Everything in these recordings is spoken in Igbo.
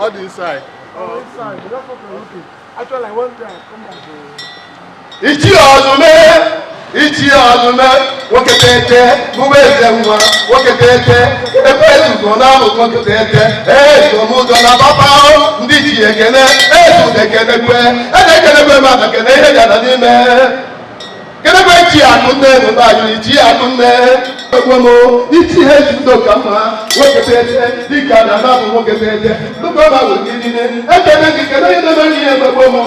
How do you inside? Oh, inside. But that's what we're looking. Actually, I went there and come back to... Ichi ọdụme nwoke tete mụba eze nwa nwoke tete ebe ezugo na amụ nwoke tete ezomudo na papa ndị ji ekene ezudekenekwe edekenekwe maka kene ihe gara n'ime kenekwe ji akụnne n'ụba ajụrụ ji akụnne egwemo ichi ihe ezudo ka mma nwoke tete dịka na na-abụ nwoke tete dụka ma bụ gị niile ekene gị kene ihe na-emere ihe egwemo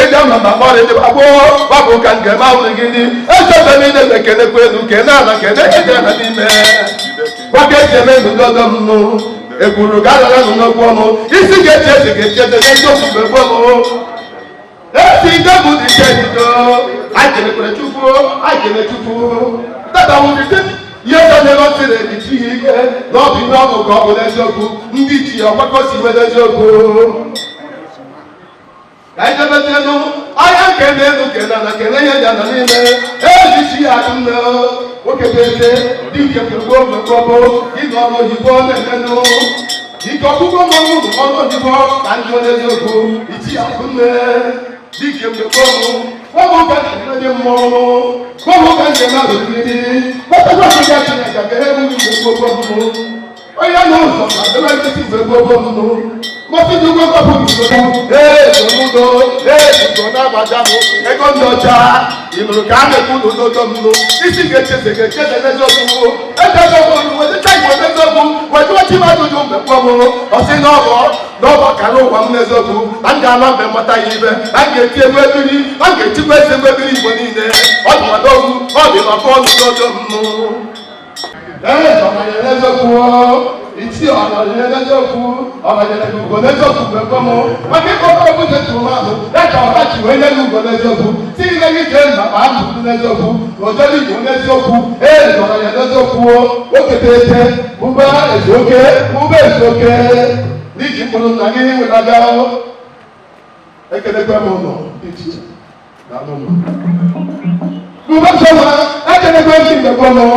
eji ama ma kpọrọ ndị gbagbo gbapụ ka nke ma wụrụ gị dị echebe niile na-ekenekwe elu kene ala kene eke na n'ime gbaka eji eme n'udodo m nụ ekwuru garara nụ n'okwu ọnụ isi ga-eche eze ga-eche eze n'ezi ofufe gboo esi ide bụ dị ike ejido anyị kelekwere chukwu anyị kele chukwu tata wụdịdị ihe ọjọọ siri ejichi ihe ike na ọ bụ ihe ọṅụ ka ọ bụ n'eziokwu ndị ji ọgbakọ si nwere eziokwu ka anyị debe kene elu kene ala kene ihe dị ala niile ejichi ya akụ nne nwoke dị eke dị nke mgbe gbogbo ịnọ ọrụ oyibo na-emenụ ike ọkpụkpọ mmanwụ ọrụ oyibo ka ndị onye eziokwu ichi akụ nne dị nke mgbe gbogbo ọmụ ka ndị mmọnwụ ọmụ ka ndị mmadụ mmiri ọtọkwa ọchịcha Chineke ka ha emughị mgbe gbogbo ọmụmụ onye n'ụzọ na debe nkịtị mgbe gbogbo ọmụmụ mọtí ní gbogbo fún ìṣòro ìṣòro ìṣòro náà bá jáde ẹgbẹ́ ń lọ́jà ìlú káàmì kú lójó nínú ìsì gẹ̀ẹ́gẹ̀ẹ́gẹ̀ lẹ́jọ́gbù ẹgbẹ́gbẹ́ olùwẹ̀ ní káyọ̀ lẹ́jọ́gbù wẹ̀jú wọ́n ti máa dojú mẹ́pọ̀ mọ́ ọ̀sìn lọ́bọ̀ kàró wà mú lẹ́jọ́gbù láńgá alábẹ̀ mọ́ta yìí bẹ́ láńgá etí ewu ebiri láńgá etí gbèsè ewu ebiri ìbò nílẹ̀ ọdúnmọ̀dọ́gù ọdúnmọ̀fọ́ọ̀lù lọ́jọ́ nínú. Ìtí ọ̀nà ìrẹ́lẹ́jọ́kú ọ̀nà ìgbòlẹ́jọ́kú gbẹ̀gbọ́ mọ́ wọ́n kí kọ́kọ́ ọdún tẹ̀ tó máa lò lẹ́tọ̀ ọ̀bá tí wọ́n lẹ́nu ìgbòlẹ́jọ́kú tí ilé yìí jẹ́ bàbá àmùkú lẹ́jọ́kú lọ́jọ́ ní ìgbòlẹ́jọ́kú ọ̀nà ìrẹ́lẹ́jọ́kú ó kété tẹ́ múbẹ́ èsókè ní ìjìnkúrú nàní ìwìlágá ẹkẹlẹgbẹ́ mọ́ nọ ìtì dànù mọ́. Múbẹ́ sọ́mà ẹkẹlẹgbẹ́ ti gbẹ̀gbọ́ mọ́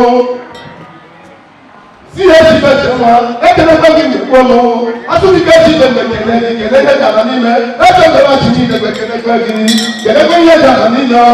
si esi bẹsẹ wa ẹkẹlẹ gbẹgbẹ gbẹgbọ mọ asúnì kẹsì gbẹgbẹ kẹlẹ kẹlẹ yẹ dàgbà nímẹ ẹsẹ gbẹgbẹ ti ní gbẹgbẹ kẹlẹ gbẹgbẹ kẹlẹ gbẹ yẹ dàgbà níyọ.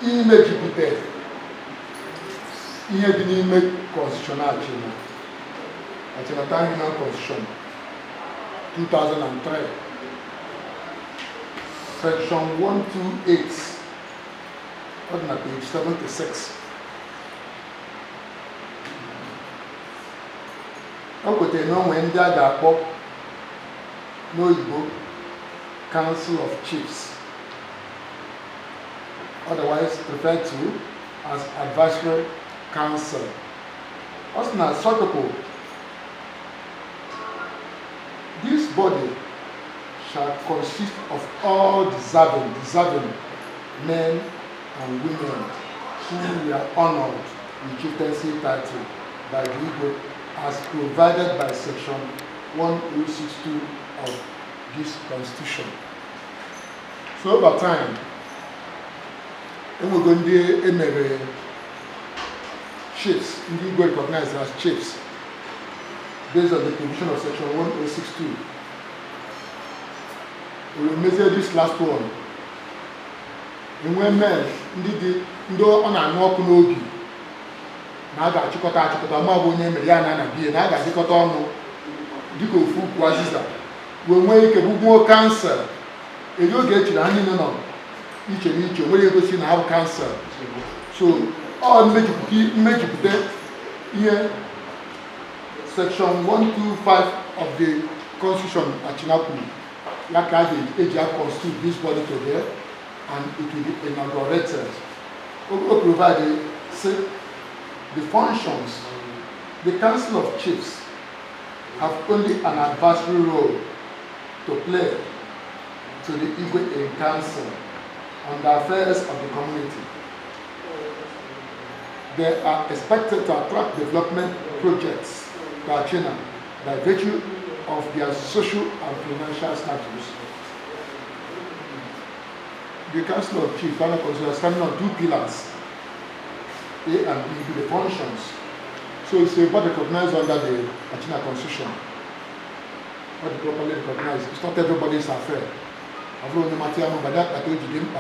Imejupụta ihe dị n'ime Constitution Achịnata Human Constitution 2003 Section 128 ọ dị na page 76 o kwetere na onwe ndị a ga-akpọ n'oyibo Council of Chiefs, otherwise referred to as Advisory Council. Also, now, some people, this body shall consist of all deserving men and women who were honored with chieftaincy title by the Igbo as provided by Section 1062 of this Constitution. So over time, we're going to emere chiefs, we recognize as chiefs, based on the provision of Section 1062. We will measure this last one. And when men, ndị ọ na-anụ ọkụ n'obi na a ga-achịkọta ma ọ bụ onye mere ya na biye na a ga-achịkọta ọnụ dịka ofu ukwu azịza wee nwee ike bụgbuo kansel eri oge echiri anyị nọ iche n'iche nwere egosi na ha bụ kansel. So ọ mmejupụta ihe Section 125 of the Constitution Achinakwuru ya ka a ga-eji constitute this body today, and it will be inaugurated. We provide the functions. The Council of Chiefs have only an advisory role to play to the Igwe Council on the affairs of the community. They are expected to attract development projects to Achina by virtue of their social and financial status. The Council of Chiefs is standing on two pillars, A and B, to the functions. So it's a body recognized under the Achina Constitution. What is properly recognized? It's not everybody's affair. Although the material, but that I told you didn't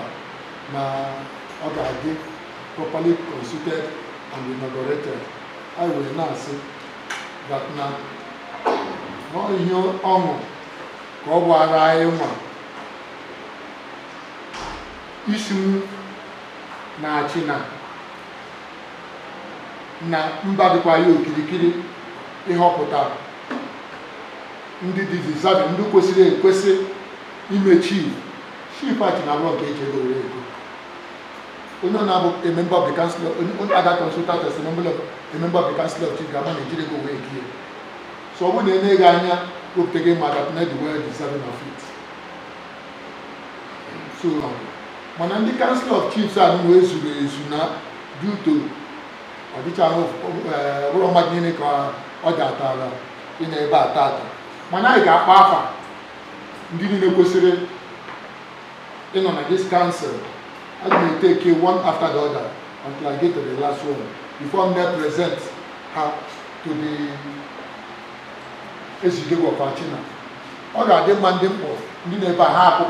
properly constituted and inaugurated. I will now say that now, no, you honor, go where I am. isi m na-achị na mba dịkwa ya okirikiri ịhọpụta ndị dị deserving, ndị kwesịrị ekwesị ime chief achị na-abụọ nke eji ego were ego. Onye na-abụ a member of the council, onye ada consultant as a member of the council of chief ga-ama na-ejiri ego wee gie. So ọ bụrụ na enye gị anya wepụtaghị maka na the well deserving of it. So mana ndị council of chiefs a wee zuru ezu na due to ọdịcha ụlọ mmadụ niile ka ọ ga-atara ị na-ebe ata mana anyị ga-akpa afa ndị niile kwesịrị ịnọ na this council. I will take one after the other until I get to the last one before I present her to the Ezidego of Achina. All are the mandate for you never have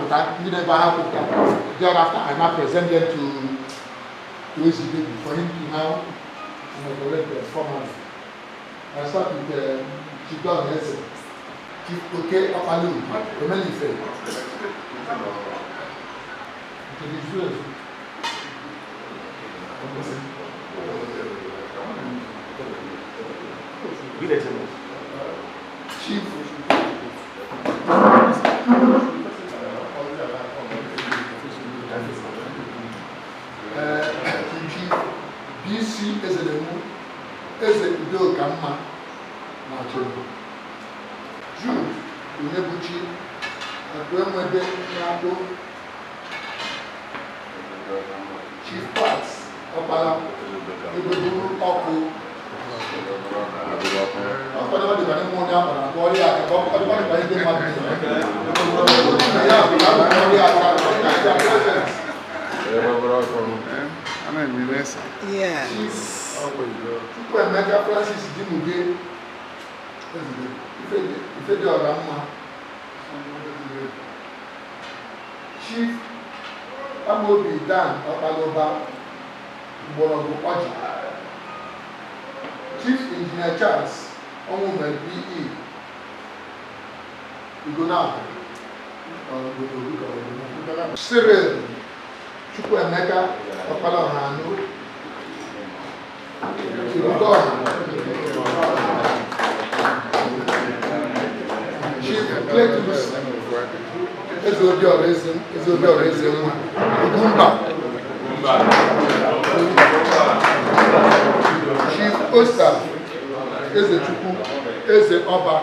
thereafter I now present them to Ezidego for him to now correct the performance. I start with Chief Don Hesse, Chief Oke Apalu, Romani Faye. Chief BC Ezelemu Eze Udoka Mma na Chego Jude Unebuchi Akwemwebe Nado Chief Pats Ọ̀pàlà Ebeduru Ọkụ ọ̀pọ̀lọpọ̀ dìgbà ní mú ní àmàrà àkọọ́lẹ̀ àkọ́kọ́ ọ̀pọ̀lọpọ̀ dìgbà ní dé máa bí Chukwu Emeka Francis Dimuge Ifede Ọramma Chief Amobi Dan Ọkpalọba Mgbọrọgwụ Ọjị Chief Engineer Charles Onwume B.E. Ugonabụ Cyril Chukwuemeka Ọkpalọhanụ Chief Cletus Ezeobiora Eze Nwa Ugwumba Chief Oster Ezechukwu Eze Ọba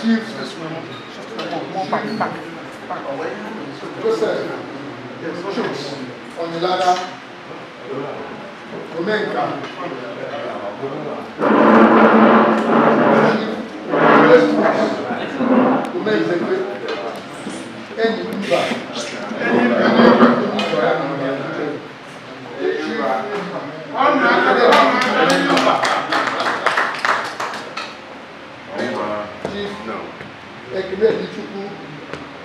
Chief Joseph Chuks Onilara Omenka Umezekwe Enyi Mba Ekele Chukwu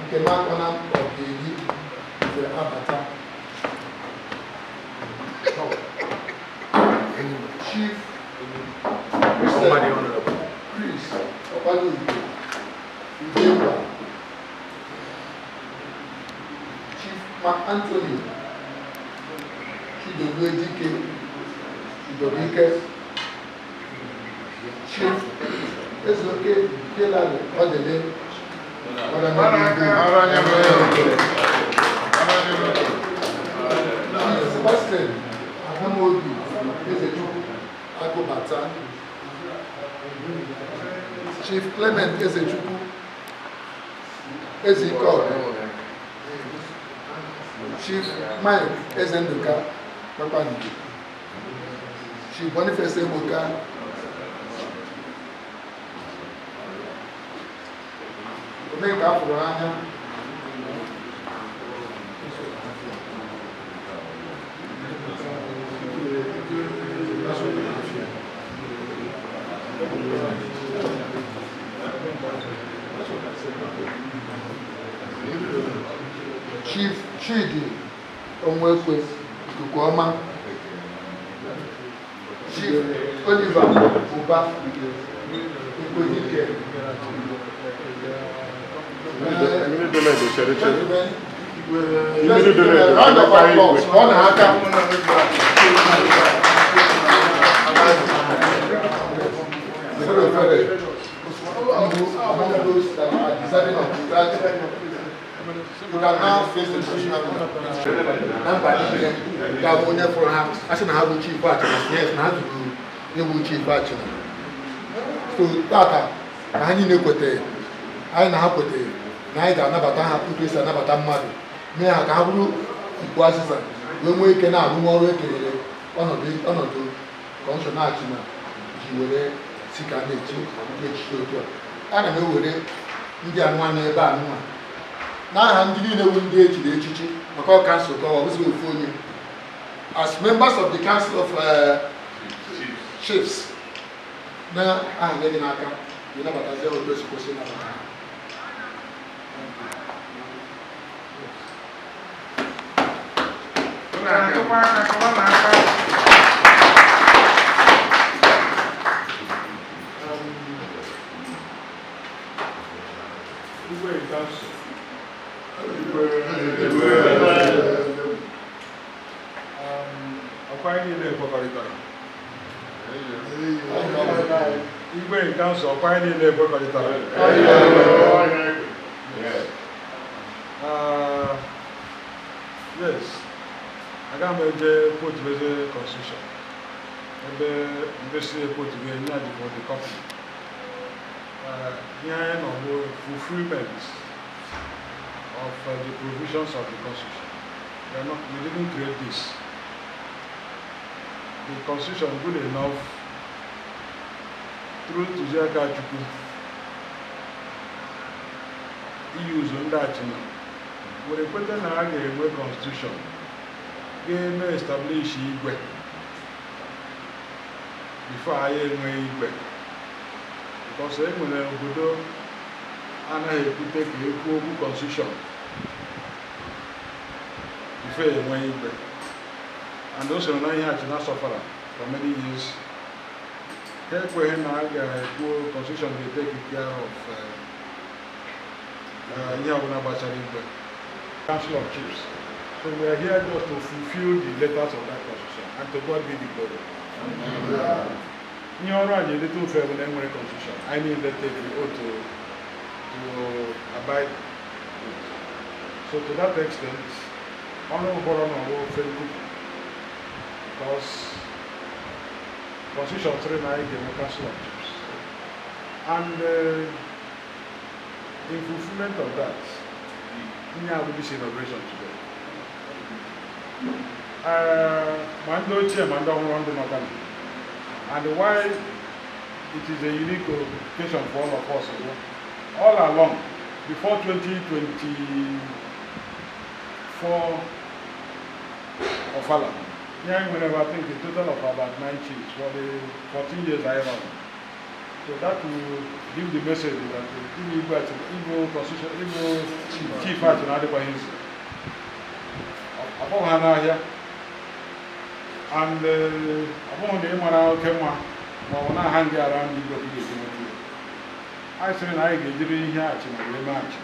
nke Makwana Ọbịeyi nke Abata Chief Chris Ọkpalụigwe Udemba Chief Mark Anthony Chidogwedike Chidobike Chief Ezoke Kelale Odele Sebastian Ahamobi Ezechukwu Agụbata Chief Clement Ezechukwu Ezekor Chief Mike Ezenduka Papanike Chief Boniface Ebuka Omenka afụrụ anya Chief Chidi Onwekwe Ikukuoma Chief Oliver Uba Ike. Round of applause. Ọ na-aka. Among those that are deserving of gratitude, you can now face the national number. That will never have. I should have a chief batch. Yes, now you will chief batch. So that I need to put it. I know how to put it. Neither another have put this another money. May I have you? It was when we can have more regular on a do consonant. You will see can get you. I don't know whether ndị anụmanụ n'ebe anụma n'aha ndị niile wu ndị ejiri echichi maka ọ kansụl ka ọ bụzi ofu onye as members of the council of chiefs na aha nye dị n'aka ịnabatazie otu esi kwesị ịnabata Igwe nke nsọ ọkwa anyị niile ekwekọrịtara. Yes, aga m eje kwotubeze constitution ebe mbesi ekwotube nye adịbọ the copy. Ihe anyị nọ bụ fulfillment of the provisions of the constitution. We didn't create this. The constitution good enough through Tuziaka Chukwu use ndị achịna were kweta na a ga-enwe constitution ga-eme establish igwe before anyị enwe igwe because e nwere obodo anaghị ekwute ka ekwu okwu constitution before enwe igwe and also na ihe achịna sọfara for many years. Ekweghị na a ga-ekwu constitution ga-take care of ihe ọbụla gbasara igwe. Council of Chiefs. So we are here just to fulfill the letters of that constitution and to God be the glory. Ihe ọrụ anyị eleta ofe bụ na enwere constitution. I need to take the oath to abide with. So to that extent, ọnụ ụbọrọ na ọwụ ofe nkuku because Constitution 3 na the Council of Chiefs. And in fulfillment of that, we have this inauguration today. Mando Chair, Mando Rondo Magana. And why it is a unique occasion for all of us, all along, before 2024 of Allah. Yeah, whenever I think a total of about 9 chiefs for the 14 years I run. So that will give the message that Igbo constitution, Igbo chief at another by his upon Hana here. And upon the Emara Kema, Mona hang around the Igbo. I said, I get here in the match.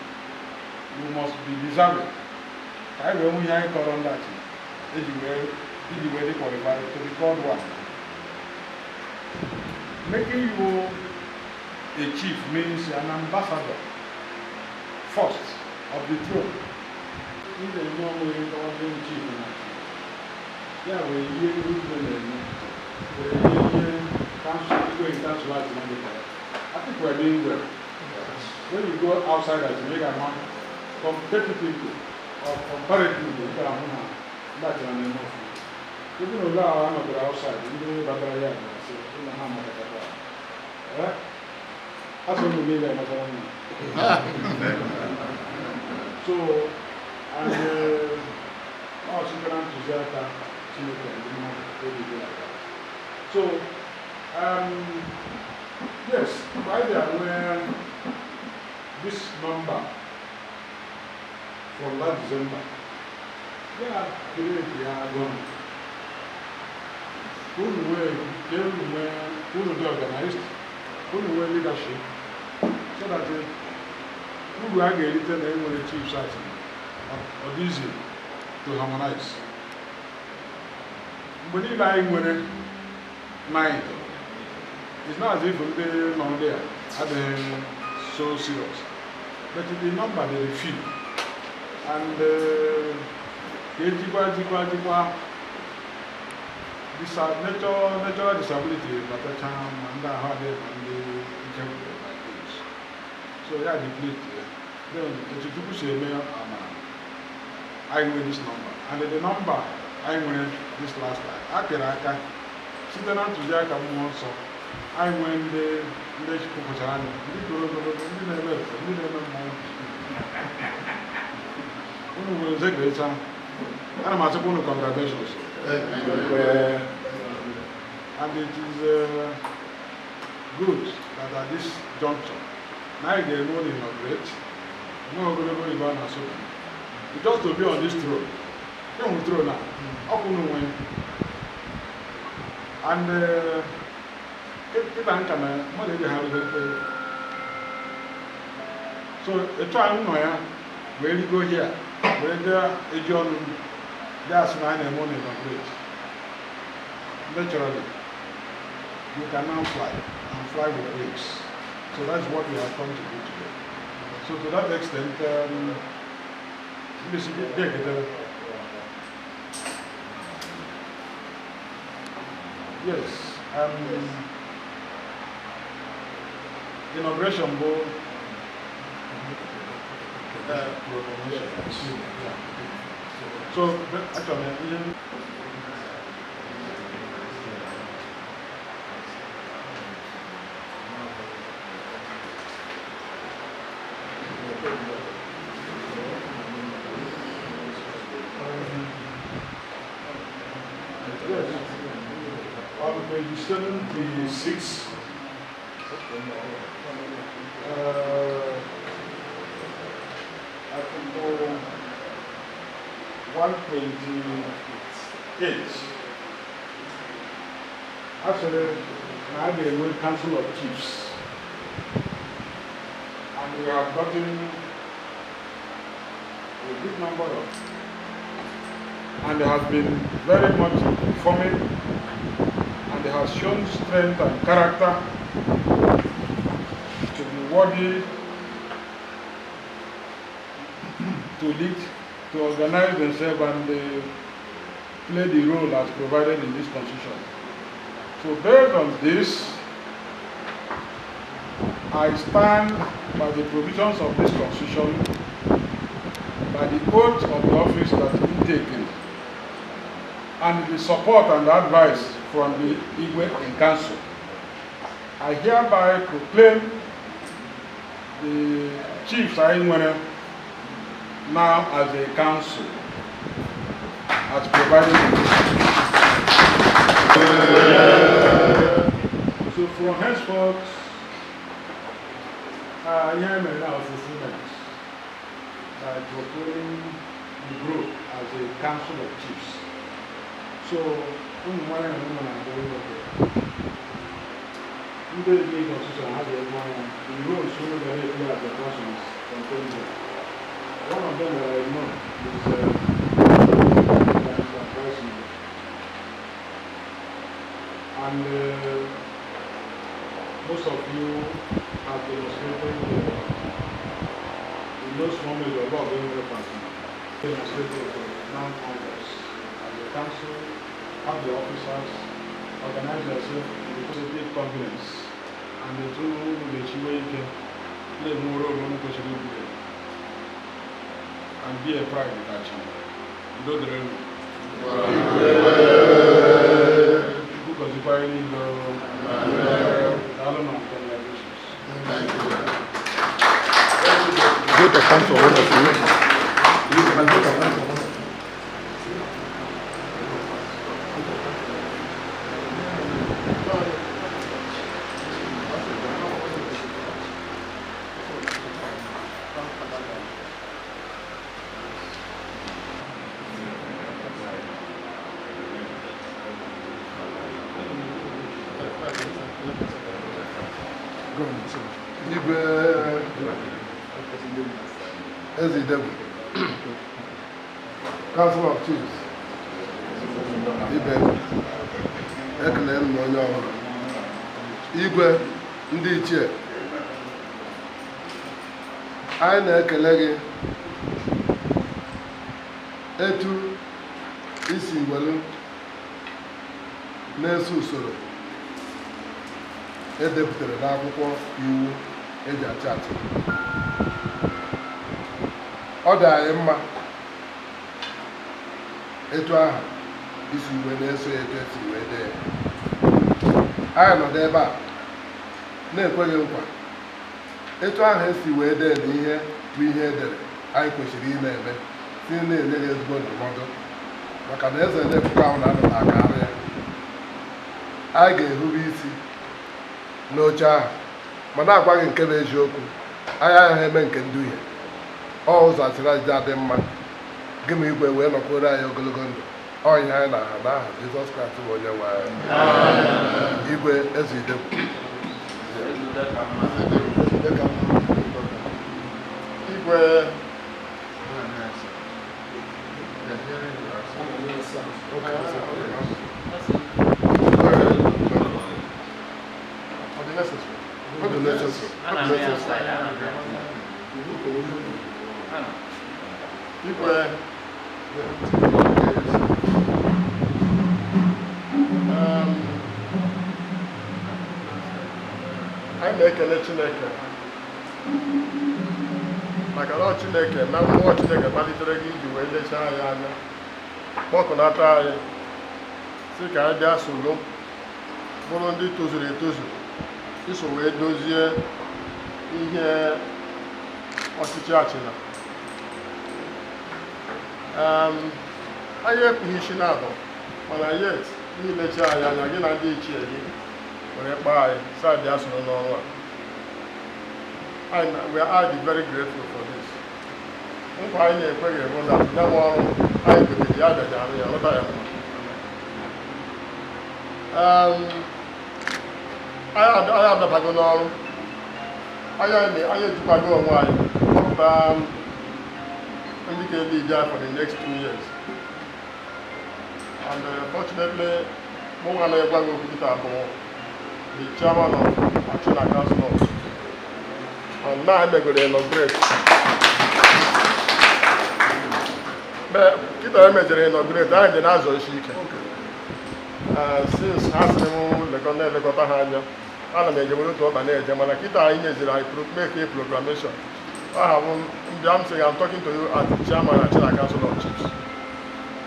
You must be deserving. I will only have on that. Did you really qualify to be called one? Making you a chief means an ambassador, first of the throne. In the normal way, the chief. Yeah, we hear council I think we're doing well. When you go outside as make a man competitively or comparatively, that's an enough. Even though I'm not outside, you know that I am. That's what we need. So, and also going to Zata, so, yes, by the way, this number for last December, yeah, they are going. Who were organized, unu nwee leadership so that uru a ga-erite na enwere chiefs at ọ dị easy to harmonize. Mgbe niile anyị nwere mind, it's not as if ndị nọ there adịghị so serious, but the number they feel and ejikwa natural disability batacha ma ndị ahụ adịghị ma ndị ike like this. So yeah, the plate then Chukwu si eme amara I nwere this number and the number I nwere this last time akere aka site na ntụziaka mmụọ nsọ anyị nwee ndị kwupụtara anya ndị toro ogologo ndị na-eme efe ndị na-eme mmọnwụ unu nwere nze ga-echa ana m asịkwa unu congratulations. And it is good that at this juncture na anyị ga-eme unu inaugurate nwe ogologo ibe a na-asụ just to be on this throne enwe throne a ọkụ unu nwee and kịta nka na mmadụ eji ha rụgo ekpere so etu anyị nọ ya wee rigo hia wee ndị eji ọnụ ndị asị na anyị na-eme unu inaugurate naturally you can now fly and fly with wings. So that's what we have come to do today. So to that extent, yes, inauguration board so actually on page 76, I can go 128. Actually, now they will Council of Chiefs, and we have gotten a big number of, and they have been very much informing, and they have shown strength and character to be worthy to lead, to organize themselves and play the role as provided in this constitution. So based on this, I stand by the provisions of this constitution, by the oath of the office that we taken, and the support and advice from the Igwe in Council. I hereby proclaim the Chiefs Ainwene now as a council, as provided in this. So from henceforth, I am now fulfillment by proclaiming the group as a council of chiefs. So, woman and woman are going over. Ndị dị constitution ha ga-egbu anya, the rules so very clear as the persons contained there. One of them that I know is and most of you have demonstrated in those moments of God being very personal. Demonstrated non-Congress as the council, have the officers, organize themselves with positive confidence, and the two will be play more role than and be a pride in that channel. You know the real because you probably go congratulations. Good to come to all of you. Ezidegwu, Council of Chiefs, ibe ekele m na onye ọbụla, igwe ndị ichie, anyị na-ekele gị etu isi welu na-eso usoro edepụtara n'akwụkwọ iwu eji achị achị. Ọ dị anyị mma etu ahụ isi wee na-eso etu esi wee dee ya. Anyị nọdụ ebe a na-ekweghị nkwa etu ahụ esi wee dee na ihe bụ ihe edere anyị kwesịrị ị na-eme si na-enye ya ezigbo ndụmọdụ maka na eze na-ekwukọ ahụ na-anụta aka arụ ya. Anyị ga-erube isi n'oche ahụ ma na-agwa gị nke bụ eziokwu. Anyị agaghị eme nke nduhie. Ọ ụzọ asịrị anyị adị mma gị ma igwe wee nọkwere anyị ogologo ndụ. Ọ ihe anyị na-aha n'aha Jizọs Kraịst bụ onye nwe anyị. Igwe Ezidegwu. Igwe anyị na-ekele Chineke maka na Chineke na mmụọ Chineke malitere gị iji wee lechaa anyị anya kpọkụnata anyị si ka anyị bịa soro bụrụ ndị tozuru etozu iso wee dozie ihe ọchịchị achịna. Anyị ekpughị isi na-abụ mana yet n'ilechi anyị anya gị na ndị ichie gị were kpaa anyị saa bịa soro n'ọrụ a. We are very grateful for this. Nkwa anyị na-ekweghị bụ na ya nwe ọrụ anyị gotere ya bịaji arụ ya lọta ya mma. Anyị abịabago n'ọrụ, anyị ejikwago onwe anyị kpọpụta ndị ga-elid ya for the next 2 years. And fortunately, mụ nwa na-egwa gị okwu dịka bụ the chairman of Achina Council. And now I'm going to inaugurate. But kita inaugurate, I'm the Nazo Shike. Since Hasrimu, the Colonel, the Kotahanya, and I'm going to open it. Kita in is I make a proclamation. I'm saying I'm talking to you as the chairman of Achina Council of Chiefs.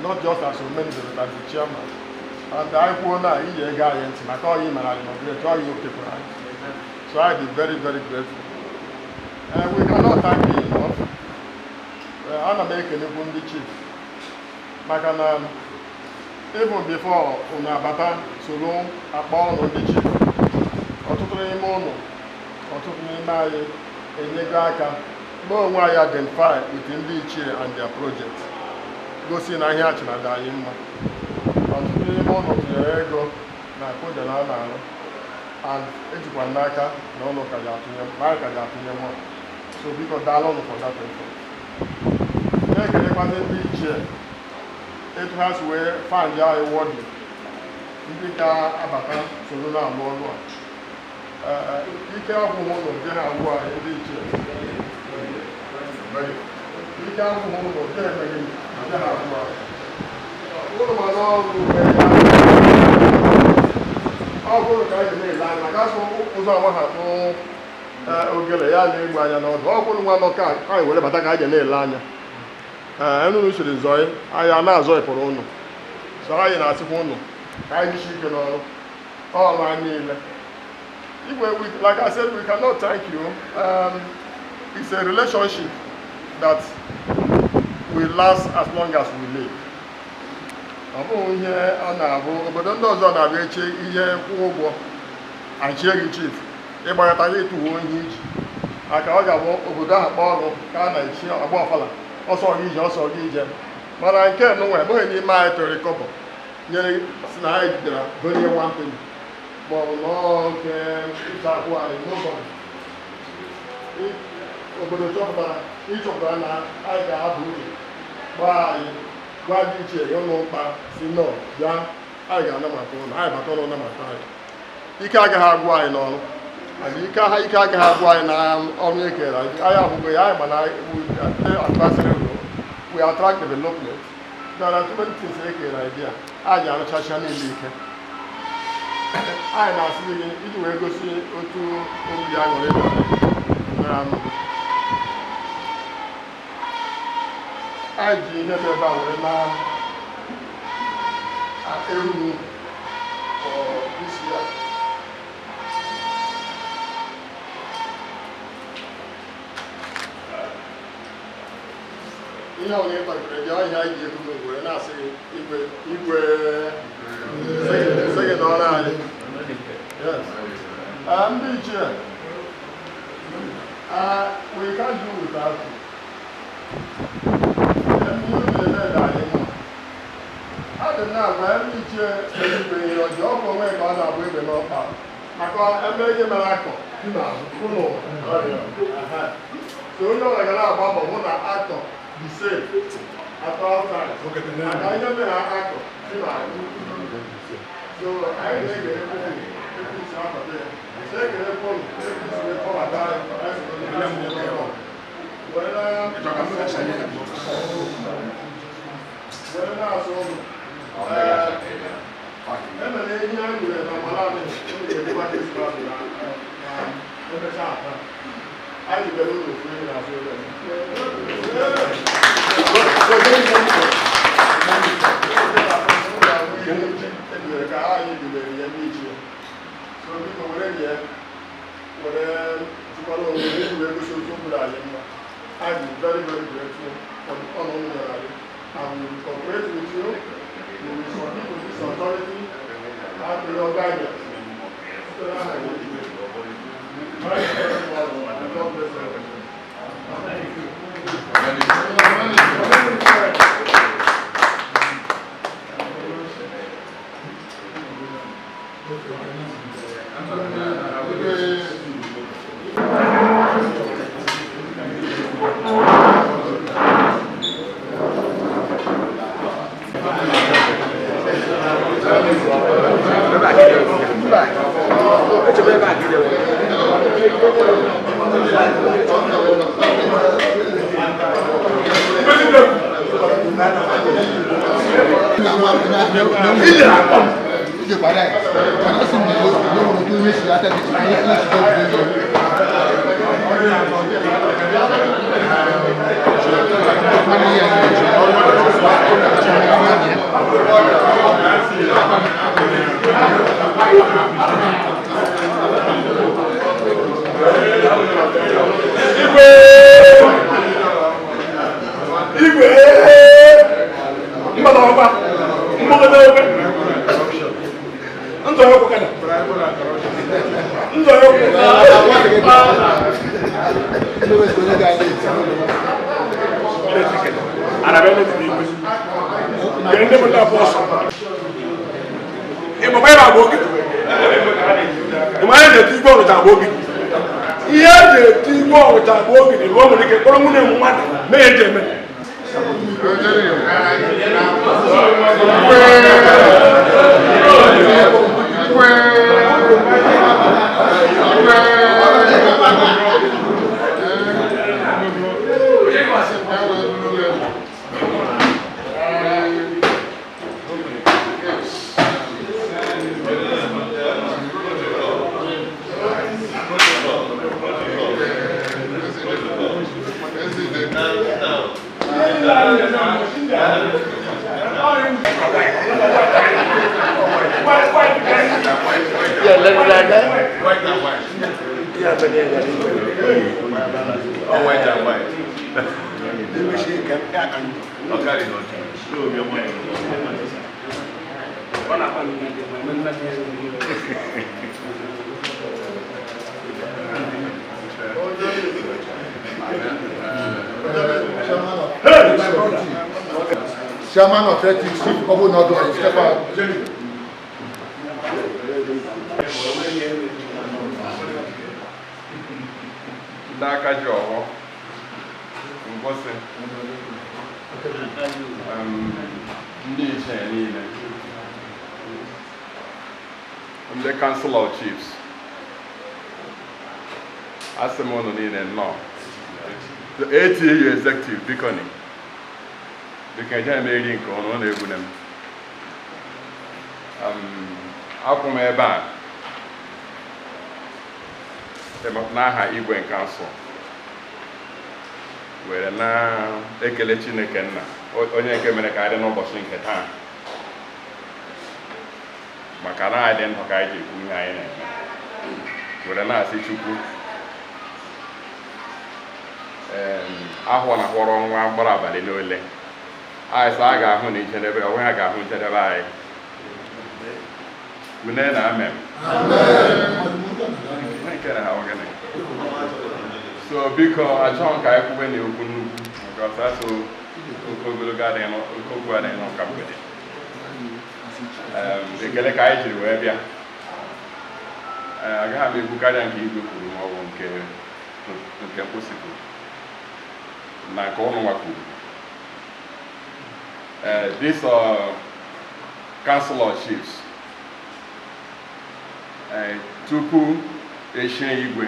Not just as a manager, but as the chairman. And I want to hear a guy and I call him and I inaugurate all you people. So I'd be very, very grateful. We cannot thank you enough. I'm making a wounded chief. Even before Unabata, Sulu, a born on the chief, or to the Mono, or to the Mali, and Negaka, no one identified within the chair and their project. Go see Nahachina Dayima, or to the Mono to the Ego, Nakodanana, and Ejuanaka, no Kajatunya, Markajatunya. So we got that long for that effort. Make a representative chair. It has where find your award. Ndika abaka soluna amolo. Ike abu hono je awu a ede chair. Ike abu hono je megi je awu a. Olo ma no ru me ya. Awu ka je le la na ka so uzo awa ha to ogele ya na-egbu anya n'ọdụ ọ bụrụ nwa nọka anyị were bata ka anyị na-ele anya enunu siri zọị anyị na-azọ ịpụrụ ụnụ so anyị na-asịkwa ụnụ ka anyị jisi ike n'ọrụ ọrụ anyị niile igwe like I said, we cannot thank you. It's a relationship that will last as long as we live. Ọ bụghị ihe ọ na-abụ obodo ndị ọzọ na-abịa eche ihe kwụọ ụgwọ achie gị chief ịgbagata gị tụwo ihe iji aka ọ ga-abụ obodo ahụ kpọọ ọrụ ka a na-echi ọgba ọfala ọsọ gị ije ọsọ gị ije mana nke nụnwa emeghị n'ime anyị tụrụ kọbọ nyere si na anyị jidere gonye nwantịn maọbụ nọọ nke ịta akwụ anyị n'ụbọchị obodo ịchọpụtara na anyị ga-abụ uche gbaa anyị gwa dị iche ụlọ mkpa si nọ bịa anyị ga-anamata ụlọ anyị bata ụlọ namata anyị ike agaghị agwụ anyị n'ọrụ ike agaghị agwụ anyị na ọrụ ekere anyị abụghị ya anyị mana advisory role we attract development there are too many things ekere anyị bịa anyị arụchacha niile ike anyị na-asị gị iji wee gosi otu obi aṅụrị anyị ji ihe bụ ebe a were na ewu isi ya ihe ọ na-ekpagoro dị ọhịa anyị ji ebugo were na-asị igwe sị gị n'ọrụ anyị ndị ichie we can't do without you. A dị na-agwa ndị ichie ezigbo ihe ọjọọ ọkụ onwe ka ọ na-abụ ebe n'ọkpa maka ebe ihe mere akọ dị n'azụ ụlọ so onye ọbụla ga na-agba mbọ hụ na akọ dị safe at all times maka ihe mere akọ dị n'azụ so anyị na-egere isi akwado ya na-egere pọlụ esi kpọbata were na-asụ ụlọ emere ihe a nwere na malami ga-egbata izbazụ na emecha ata anyị bere ụlọ ofu ihe na-asụ ụlọ edere ka anyị dubere ya n'iche so biko were nye were tụkwara onwe iji wee gosi otu obodo anyị mma anyị very very grateful for ọnụ nyere anyị and we will cooperate with you. We will submit to this authority and your guidance. God bless Chairman of Ethics, Chief Obu Nodo, step out. N'aka ji ọghọ Mbosi, ndị ichie niile, ndị Council of Chiefs, asị m unu niile nnọọ. The ATU Executive Bikoni, biko eje m eri nke ọnụ, ọ na-egbune m. Akwụ m ebe a n'aha igwe nke asọ were na-ekele Chineke nna onye nke mere ka anyị dị n'ụbọchị nke taa, maka na anyị dị ndụ ka anyị ji ekwu ihe anyị na-eme, were na-asị Chukwu ahụ na hụrụ nwa mkpọrọ abalị n'ole anyị sọ a ga-ahụ na njedebe, onwe ha ga-ahụ njedebe anyị. Mune na amen. So biko achọghị ka anyị kwube na okwu nnukwu maka ọsasọ ogologo adịghị okwu adịghị n'ụka mgbede. Ekele ka anyị jiri wee bịa, agaghị m ekwu karịa nke igwe kwuru ma ọ bụ nke mkposi kwuru na nke ụnụ nwa kwuru. This Council of Chiefs, tupu echie igwe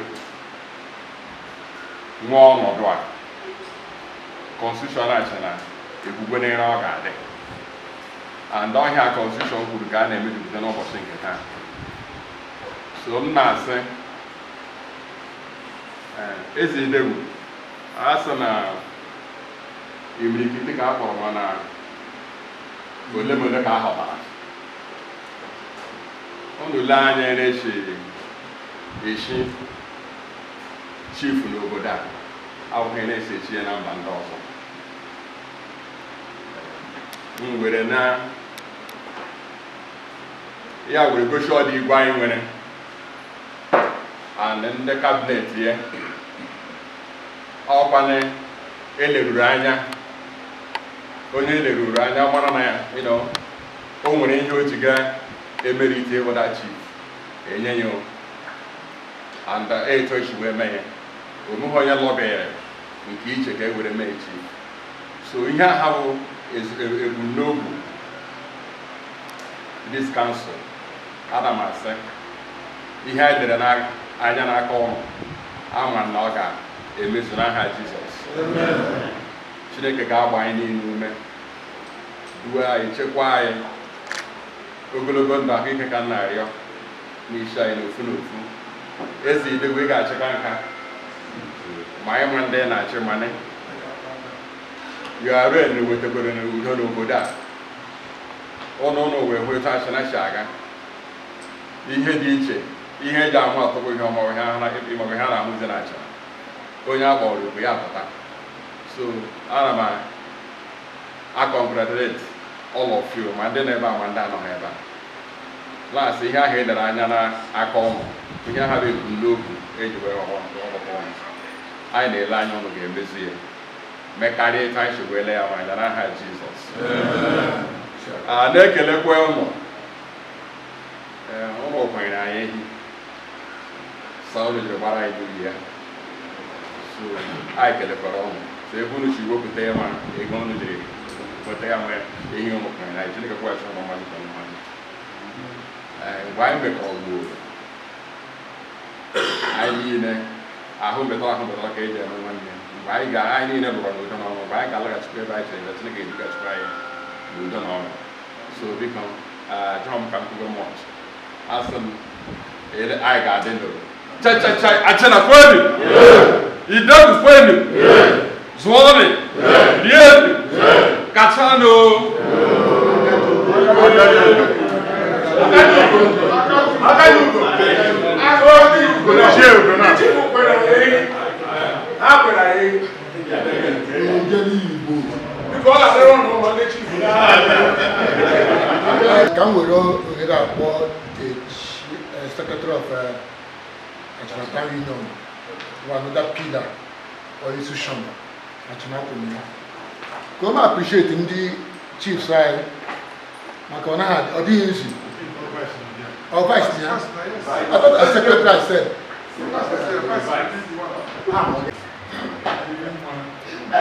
nwa ọnọdụ a, constitution achị na ekwugwe n'ire ọ ga-adị, and ọhịa constitution kwuru ka a na-emejupụta n'ụbọchị nke taa. So m na-asị eze idewu a sị na imirikiti ka a kpọrọ ma na ole ma ole ka a họtara. Unu lee anya na-echi chifu n'obodo a abụghị na-esi echi ya na mba ndị ọzọ. M were na ya were gosi ọdị igwe anyị nwere and ndị kabinet ya ọkwana eleruru anya, onye eleruru anya mara na ya o nwere ihe o ji gaa emerite ịbụda chief enye ya and eto esi wee mee ya omume onye lọbịara nke iche ka e were mee chief. So ihe aha bụ ebumnobi this council. Ana m asị ihe anyị dere anya n'aka ụnụ ama na ọ ga-emezu n'aha Jizọs. Chineke ga-agba anyị niile ume, duwe anyị, chekwa anyị ogologo ndụ ahụike ka m na-arịọ n'isi anyị n'ofu n'ofu. Eze idegwe ga-achịkwa nka ma anyị ma ndị na-achị mane URN wetakwara n'udo n'obodo a, ụnụ wee hụ etu achịna si aga ihe dị iche, ihe eji amụ atụkwa ihe ọma ịmọgụ ha na-ahụzi na achịna onye a kpọrọ okwu ya pụta. So ana m congratulate all of you, ma ndị na-ebe a ma ndị anọghị ebe a. Laasị ihe ahụ edere anya n'aka ụmụ ihe ha bụ ebumnobi eji wee ọgbakọ ọnụ, anyị na-ele anya ụnụ ga-emezu ya mekarịa etu anyị si wee lee ya anya n'aha Jizọs. Na-ekelekwa ụnụ kwanyere anyị ehi sa ụnụ jiri gbara anyị n'uyi ya. So anyị kelekwara ụnụ, so ebe ụnụ si wepụta ya ma ego ụnụ jiri weta ya nwee ehi ụnụ kwanyere anyị. Chineke kwụghachi ụnụ mmadụ ka mmadụ. Mgbe anyị mekọrọ ugboro anyị niile ahụ metara ka eji eme nwanne, mgbe anyị niile lụrụ n'udo n'ọrụ, mgbe anyị ga-alaghachikwa ebe anyị chere Chineke edugachikwa anyị n'udo n'ọrụ. So biko achọrọ m ka m kwugo mọch, asị m anyị ga-adị ndụ achịna kwenu idegwu kwenu zụọrị rienu kachanụ. Ka m were ohere akpọ Secretary of National Union, another pillar or institution national community. Come appreciate ndị chiefs anyị maka ọ dịghị easy. Or vice, yeah? I thought the secretary said. Ndị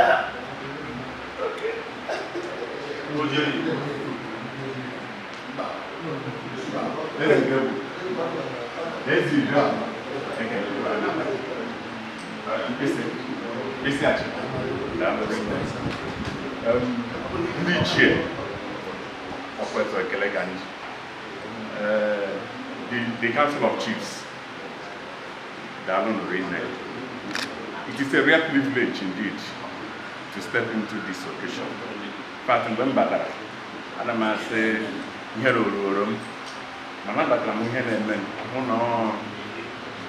ichie ọkwesịrị ekele ka anyị the Council of Chiefs, it is a real privilege indeed to step into this occasion. In fact, mgbe m batara, ana m asị ihe rụrụ m, mana batara m ihe na-eme hụ na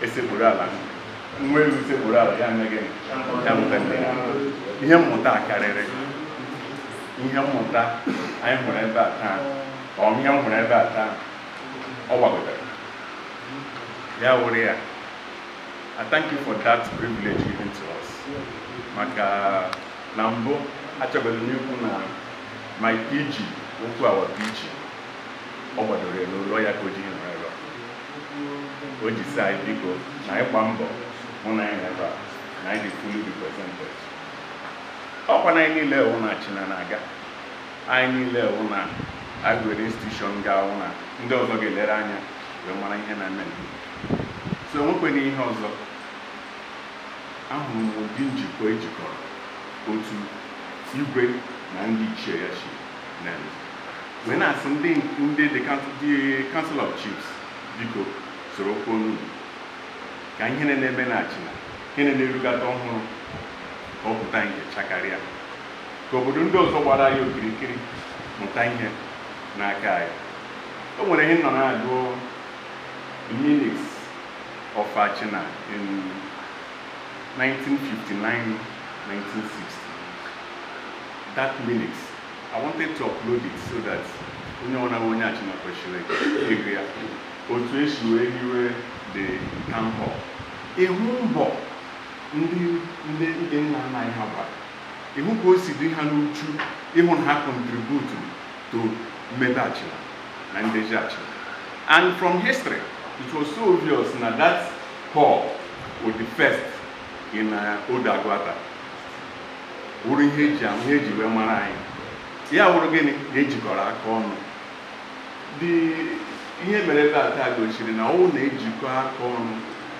esekpuru ala nwa elu sekpuru ala ya meghị ya mụta ndị ihe mmụta karịrị ihe mmụta anyị hụrụ ebe a taa ihe m hụrụ ebe a taa ọ gbagotere ya wụrụ ya. I thank you for that privilege given to us. Maka na mbụ achọbara m ikwu na my PG okwu awa PG ọ gbadoro n'ụlọ ya ka o ji nọrọ o ji si anyị biko na ịgba mbọ hụ na anyị ebe a na anyị dị fully represented. Ọkwa na anyị niile ewu na China na-aga, anyị niile ewu na agwere institution ga-ahụ na ndị ọzọ ga-elere anya wee mara ihe na-eme. So enwekwana ihe ọzọ, ahụrụ m ụdị njikọ ejikọrọ otu igwe na ndị ichie ya chi na-eme wee na-asị ndị Council of Chiefs biko soro okwu ọnụ ka ihe na-eme na China ihe na-erugata ọhụrụ ka ọ pụta ihe chakarịa ka obodo ndị ọzọ gbara ya okirikiri mụta ihe n'aka anyị. O nwere ihe nọ na-agụ minutes of China in 1959, 1960. That minutes, I wanted to upload it so that onye China kwesịrị ego ya otu esi wee hiwe the town hall. Ihu mbọ ndị nna nna anyị ha gbara, ihu ka o si dị ha n'uchu ịhụ na ha contribute to mmebe Achịna na ndezi Achịna. And from history, it was so obvious that hall was the first in Old Agwata. Wuru ihe eji wee mara anyị. Ya wụrụ gịnị ejikọrọ aka ọnụ. Ihe mere ebe a taa gosiri na ọ na-ejikọ aka ọnụ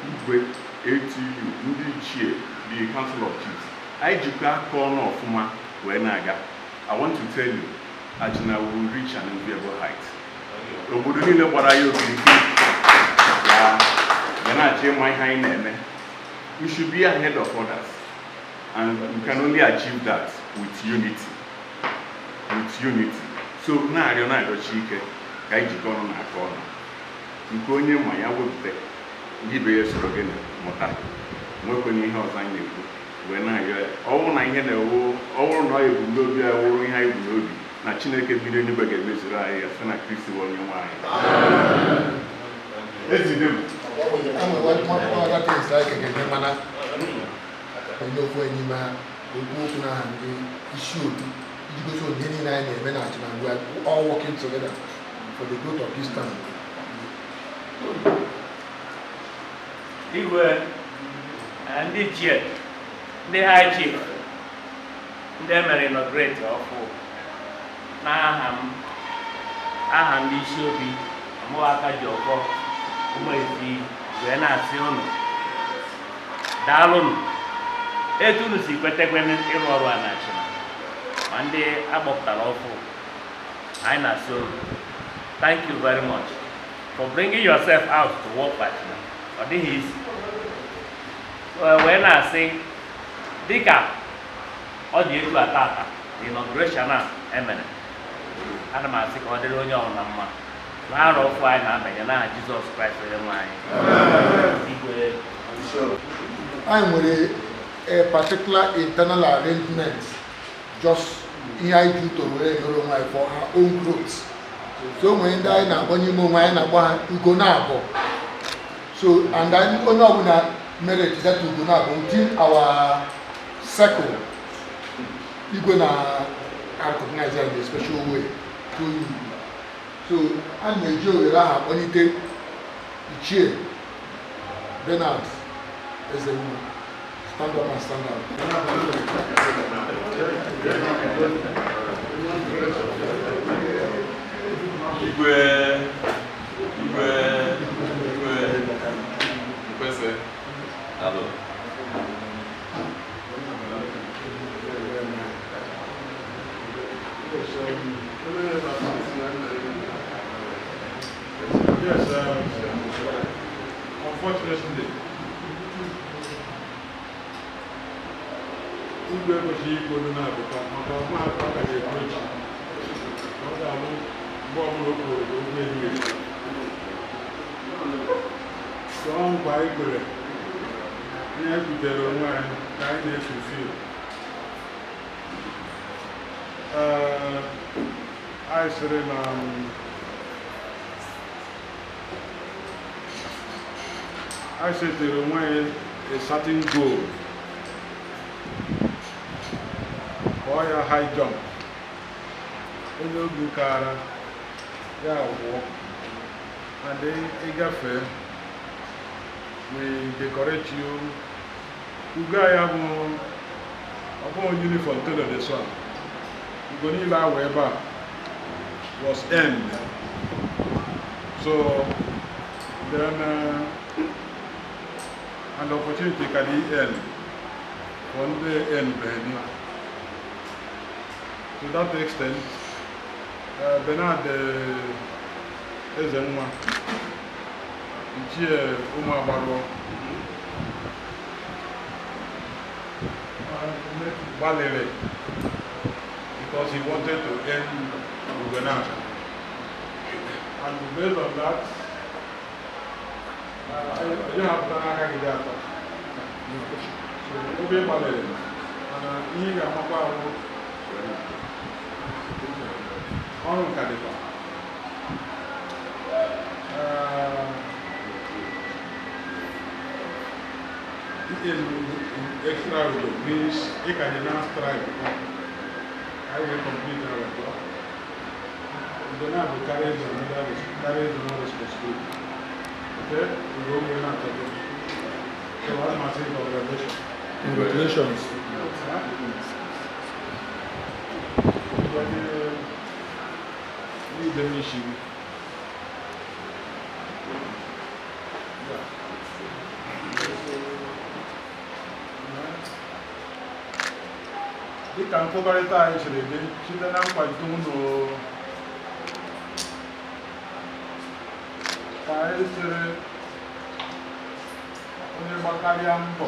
igwe ATU ndị ichie the Council of Chiefs. Anyị jikọ aka ọnụ ọfụma wee na-aga. I want to tell you, Achịna will reach an enviable height. Obodo niile gbara ya okirikiri ya na-achọ ịma ihe anyị na-eme. We should be ahead of others, and we can only achieve that with unity. With unity. So na-arịọ na-arịọchi ike ka anyị jikọ ọnụ na aka ọnụ. Nke onye ma ya wepụta ndị ibe ya soro gị mụta nwekwenye ihe ọzọ anyị na-ekwu wee na-arịọ ya. Ọ bụrụ na ihe na-ewu ọ bụrụ na ọ ebumnobi ya wụrụ ihe anyị bu n'obi na Chineke bido n'igwe ga-emezuru anyị ya site na Kristi bụ onye nwe anyị. Ezide m other things like mana onye ofu enyi ma okwu na ha ndị isi otu iji gosi onye niile anyị na-eme na Achịna we are all working together for the growth of this town. Igwe ndị ichie ndị high chief ndị emere inaugurate ọfụ n'aha ndị isi obi Ọmụaka ji ọkọ ụmụezi wee na-asị ụnụ daalụnụ etu unu si kwetekwe ịrụ ọrụ a na Achịna ma ndị agbapụtara ọfụ. Anyị na-asị ụnụ thank you very much for bringing yourself out to work for Achịna. Ọ dịghị isi wee na-asị dịka ọ dị etu atata inauguration a emere, ana m asị ka ọ dịrị onye ọbụla mma na-arụ ọfụ anyị na-abanye n'aha Jizọs Kraịst onye nwe anyị. Igwe anyị nwere a particular internal arrangement just ihe anyị ji ụtọ were nyere onwe anyị for our own growth. So nwere ndị anyị na-akpọ n'ime onwe anyị na-akpọ ha ugo na-abụ. So and onye ọbụla mere that ugo na-abụ within our circle igwe na recognize in a special way to you. So a na-eji ohere ahụ akpọlite Ichie Bernard Ezenwa Stand up and stand out. Igwe Nkwese. Hello. Yes, unfortunately, igwe kwesịrị ikwu olu na-abụta maka ọmụaka ọ gaghị ekwu echi. Ọ ga-abụ mgbe ọbụla o kwuru okwu ehihie. Sọọ nkwa anyị kwere ihe kwutere onwe anyị ka anyị na-efufi. Anyị sịrị na I set a certain goal for your high jump. When you go car, walk, and then you we decorate you. You guys have a uniform to the sun. You go need that Weber was end. So then. And opportunity can end. One day end, baby. To that extent, Bernard Ezenwa, Ichie Umar Baro, Valerie, because he wanted to end Uganda. And based on that, I don't have to get that. So, obey Valerie. And he got my power. On Cadillac. Extra means he can now strive. I will complete our job. Then I will carry the responsibility. Okay? We go here now. So what am I saying? Congratulations. Congratulations. The mission. Dịka mkpọkọrịta anyị siri dị site na nkwalite ụlọ ka anyị siri onye gbakarịa mbọ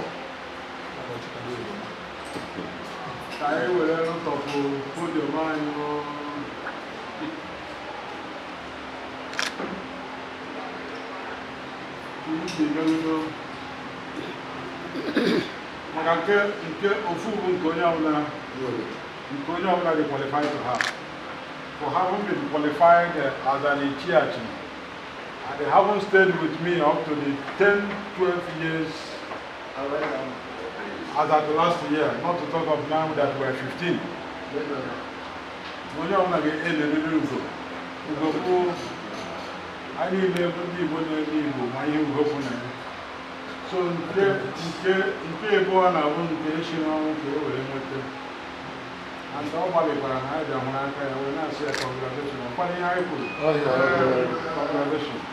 ka anyị were rụtọpụ podium anyị maka nke ofu bụ nke onye ọbụla dị qualified to have. For having been qualified as an Ichiachi, and they haven't stayed with me up to the 10-12 years as at the last year, not to talk of now that we're 15. Onye ọbụla ga-elelele ugo anyị niile bụ ndị Igbo na-eme Igbo ma ihe ugokwu na ya. So nke ebo a na-abụ nke echi n'ọnwụ ka e were nweta. And ọ gbalịkwara na anyị bịa hụrụ aka ya wee na-asị ya congratulations. Ọkwana ihe anyị kwuru. Congratulations.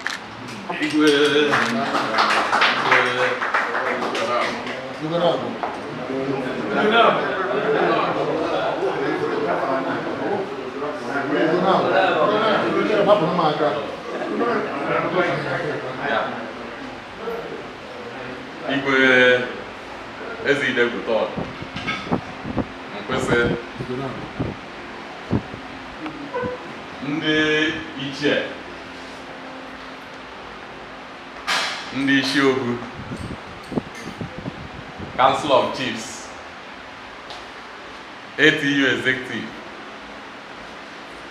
Igwe Ezidegwu Todd Nkwese, ndị Ichie, ndị Ishiogu, Council of Chiefs, ATU Executive,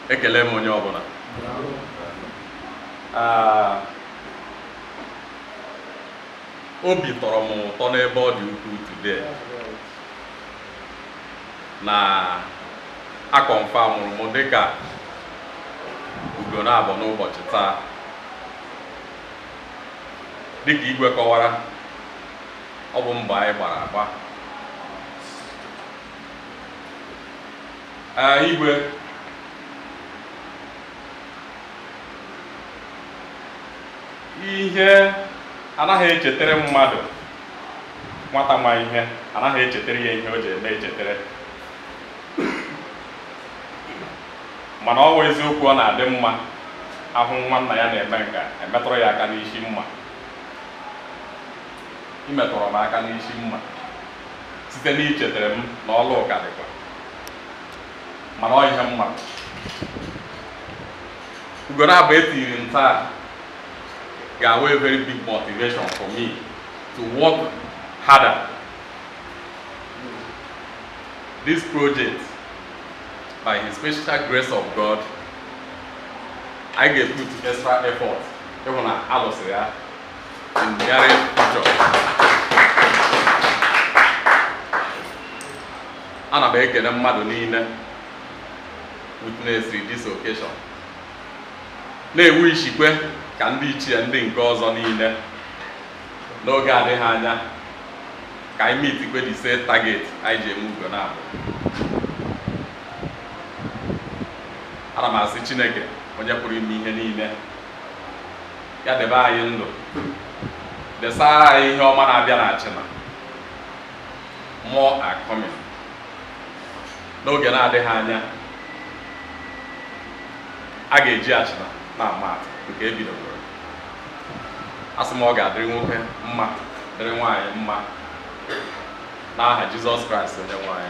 ekele m onye ọbụla. Obi tọrọ m ụtọ n'ebe ọ dị ukwuu today na akọnfamụrụ m dịka ugo na-abụ n'ụbọchị taa. Dịka Igwe kọwara, ọ bụ mbọ anyị gbara agba igwe ihe anaghị echetara mmadụ nwata ma ihe anaghị echetara ya ihe o ji eme echetara mana ọ bụ eziokwu ọ na-adị mma ahụ nwanna ya na-eme nka emetụrụ ya aka n'isi mma imetụrụ m aka n'isi mma site n'ichetara m na ọlụ ụka dịkwa mana ọ ihe mma ugoro abụ etiri m taa ga-awe a very big motivation for me to work harder. This project, by His special grace of God, I get put extra effort even na alụsị ya in near future. Ana m ekele mmadụ niile witness this occasion. Na-ewu ishikwe ka ndị ichie ndị nke ọzọ niile n'oge adịghị anya ka anyị meetikwe the same target anyị ji eme ugo na-abụ. Ana m asị Chineke onye pụrụ ime ihe niile ya debe anyị ndụ desara anyị ihe ọma na-abịa na Achịna. More are coming. N'oge na-adịghị anya a ga-eji Achịna na-ama atụ nke ebidogoro. Asị m ọ ga-adịrị nwoke mma dịrị nwaanyị mma n'aha Jizọs Kraịst onye nwaanyị.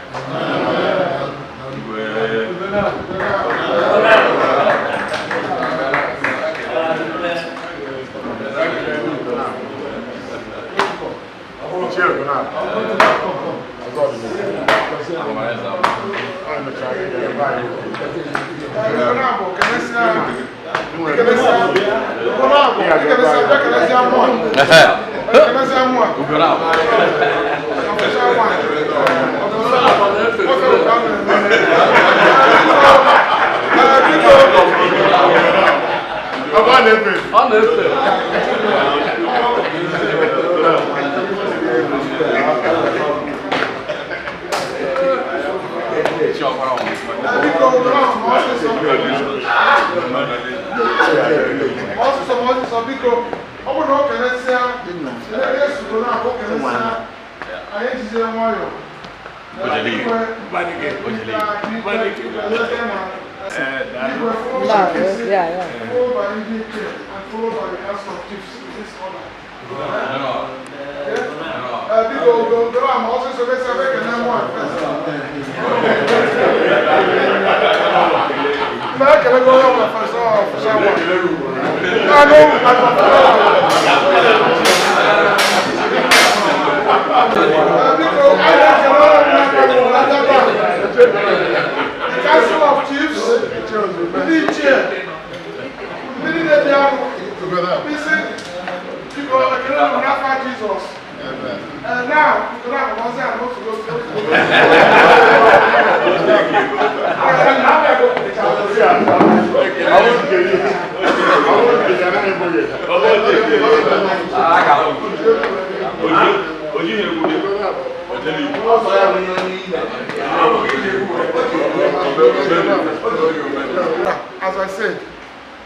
As I said,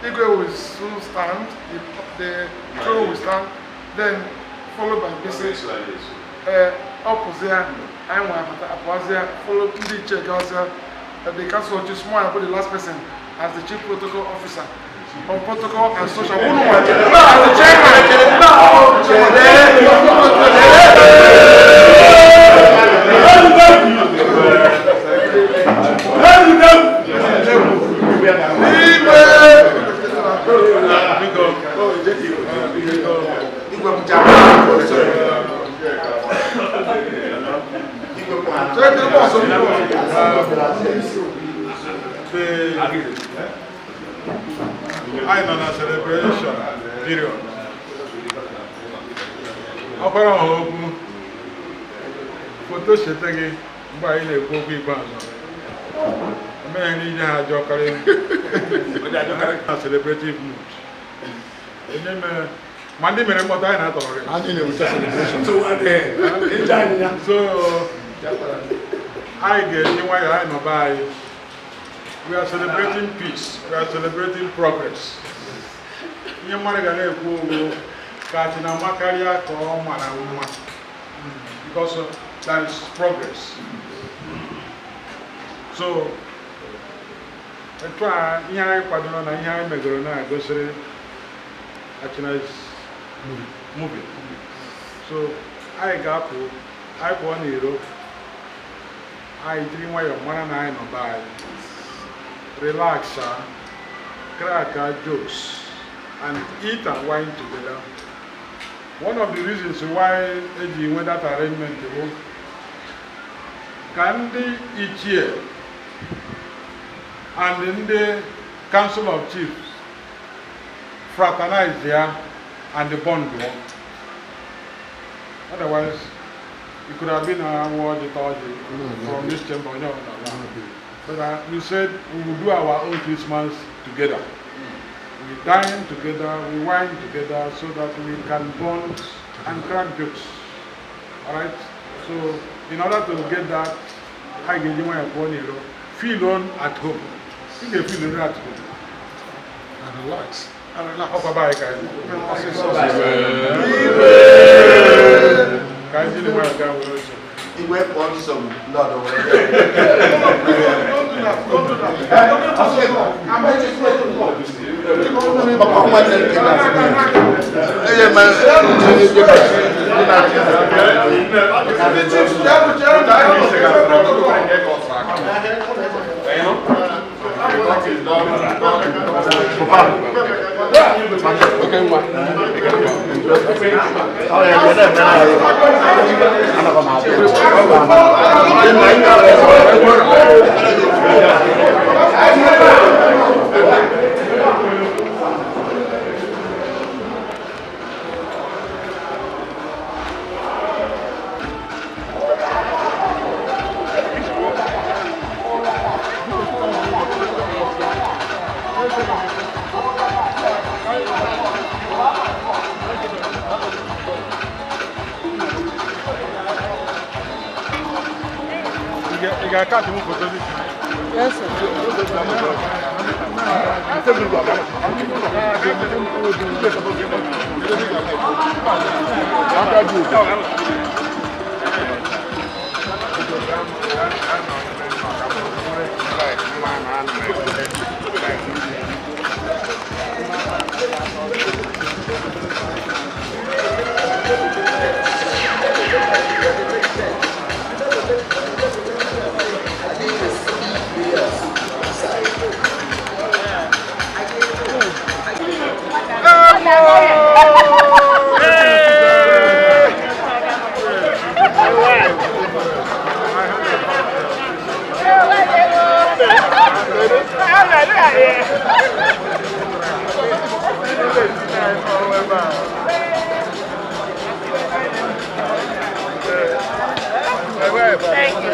Igwe will soon stand, the throne will stand, then followed by Bisi, Opposite, and Apazia, followed the Chief Council, the Council of Chiefs, more the last person as the Chief Protocol Officer on Protocol and Social. As the Chairman, I know na celebration period. Ọkwara ọha okwu foto cheta gị mgbe anyị na-ekwu okwu ikpeazụ. Omenye n'ije ha ajọ karịa na celebrative mood. Onye mere ma ndị mere mkpọta anyị na-atọrọ gị. anyị na-ewucha celebration. So anyị ga-eji nwayọọ anyị nọba anyị We are celebrating peace. We are celebrating progress. Ihe mmadụ ga na-ekwu okwu ka achịna makarịa ka ọ mara mma because that is progress. So, etu a ihe anyị kwadoro na ihe anyị megoro na-agosiri achịna is moving. So, anyị ga-apụ anyị pụọ n'iro anyị jiri nwayọọ mara na anyị nọ be anyị. Relax, crack jokes, and eat and wine together. One of the reasons why AG went that arrangement to Kandi Ichie and in the Council of Chiefs fraternize there and the bond there. Otherwise, it could have been a word from this chamber. No. But we said we will do our own Christmas together. We dine together, we wine together so that we can bond and crack jokes. Alright? So, in order to get that, I give you my opinion. Feel on at home. You can feel at home. And relax. And relax. Bye-bye, guys. Guys, you know where I'm going. He went on some not over there. Don't do that. I'm just waiting for you. I can't move for this. Yes, sir. Thank you.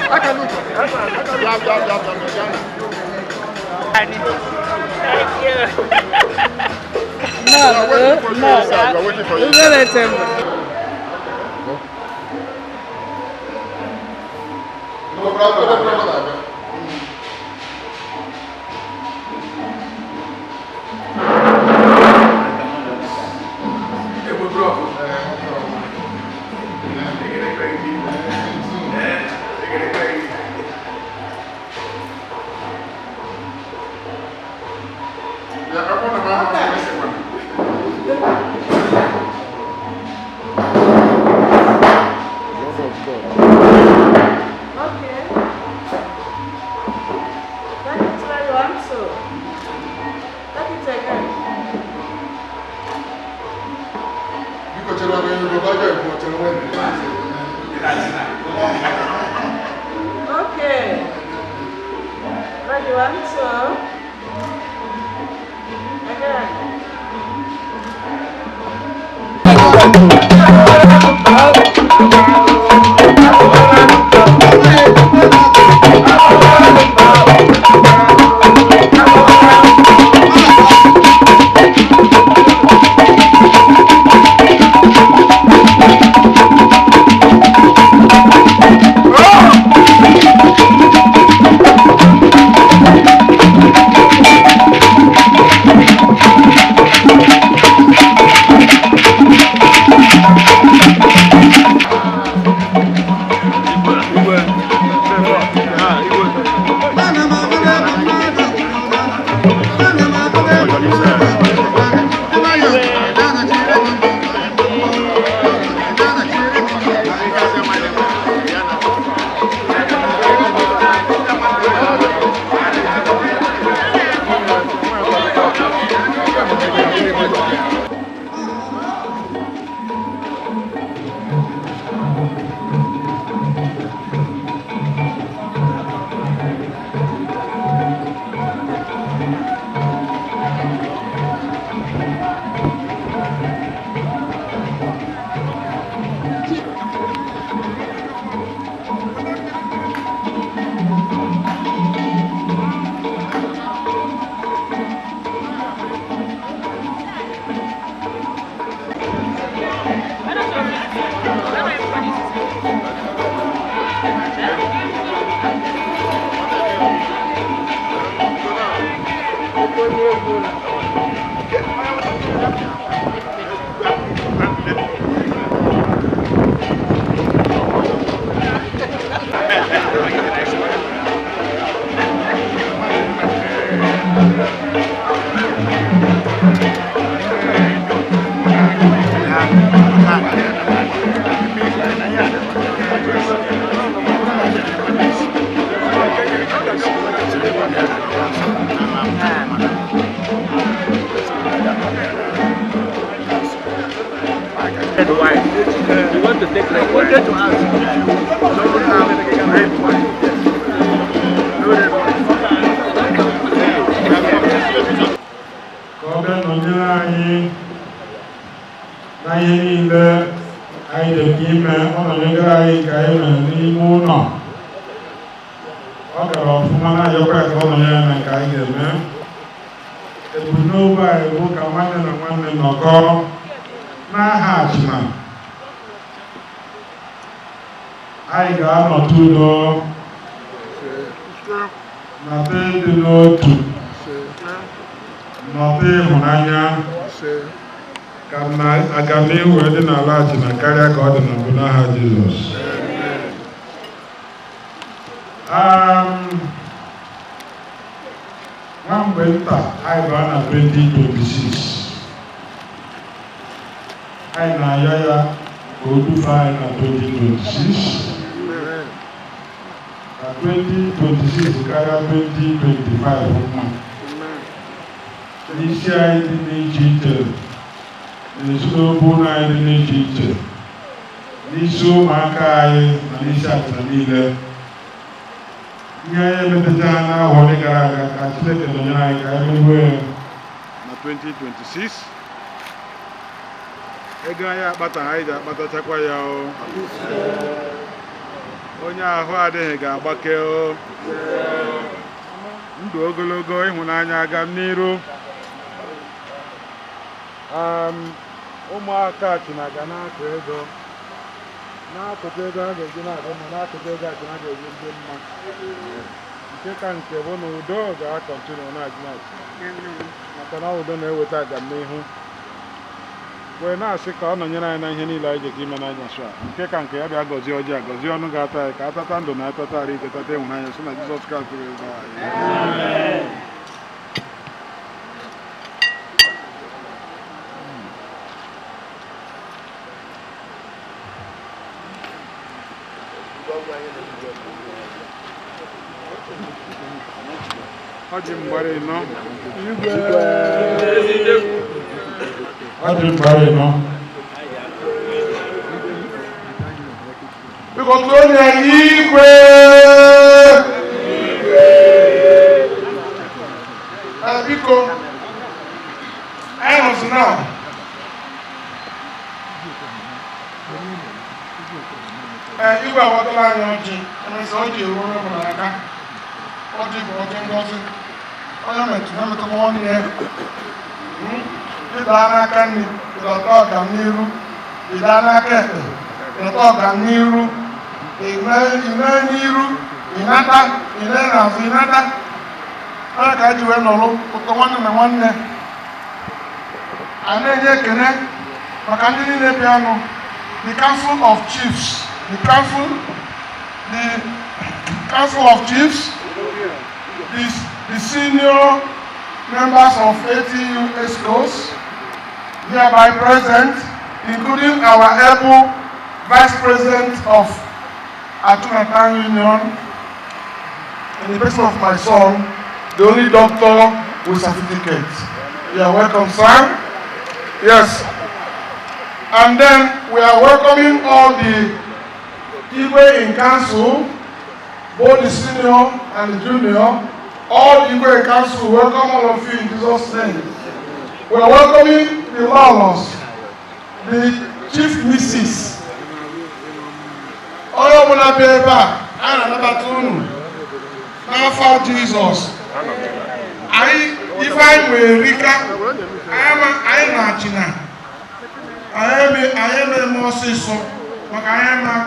Okay. I can look. Thank you. Why? You want to take like what? To ask na ihe niile anyị dị ime ọ nọnyegara anyị ka anyị mere n'ime ụlọ ọ gara ọfụma na-ayọkwa ka ọ nọnyere na nke anyị ga-eme ebumnobi anyị bụ ka nwanne na nwanne nọkọ n'aha achịma anyị ga-anọtụ udo nọta ịdị n'otu nọta ịhụnanya ka na agamnihu wee dị n'ala achịma karịa ka ọ dị na mbụ n'aha Jizọs. Nwa mgbe nta anyị baa na 2026 anyị na-ayọ ya ka o dufe anyị na 2026 ka 2026 karịa 2025 mma n'isi anyị dị n'iche iche n'ezinụlọ anyị dị n'iche iche n'isi ụmụaka anyị na n'isi achịcha niile ihe anyị emetacha n'ahụ ndị gara aga ka Chineke nọnyere anyị ka anyị meruo ya na 2026 ego anyị akpata anyị ga-akpatachakwa ya onye ahụ adịghị ga-agbake ndụ ogologo ịhụnanya aga n'iru ụmụaka achịna ga na-akụ ego n'akụkụ ego a ga-eji na-adị mma n'akụkụ ego achịna ga-eji ndị mma nke ka nke bụ na udo ga-akọntinu na-adị na-achị maka na udo na-eweta agamnihu wee na-asị ka ọ nọnyere anyị na ihe niile anyị jeka ime n'anyasị a nke ka nke ya bịa gọzie ọjị a gọzie ọnụ ga-ata anyị ka atata ndụ na atata ara ike tata ịhụnanya sị na Jizọs Kraịst kwuru ebe anyị. Ọjị mgbara ịnọ ọjị mgbara ịnọ biko tụọ onye igwe biko anyị nọzi na igwe aghọtala anyị ọjị emesi ọjị eruo ọrụ n'aka ọjị bụ ọjị ngozi onye metụtakwa nwanne ya ịda n'aka nri ịdọta ọganiru ịda n'aka ekpe ịdọta ọganiru ime n'iru ịnata ile n'azụ ịnata onye ka ji wee nọrọ ụtọ nwanne na nwanne a na-enye ekele maka ndị niile bịanụ the Council of Chiefs the Council of Chiefs the senior members of ATU ESCOs hereby present, including our able Vice President of Atuna Union, in the person of my son, the only doctor with certificate. You are welcome, sir. Yes. And then we are welcoming all the people in council, both the senior and the junior. All the people in council, welcome all of you in Jesus' name. We are welcoming the laws, the chief missus. All of us are and another tune. Now for Jesus. If I were Rika, I am not China. I am a Moses, but I am a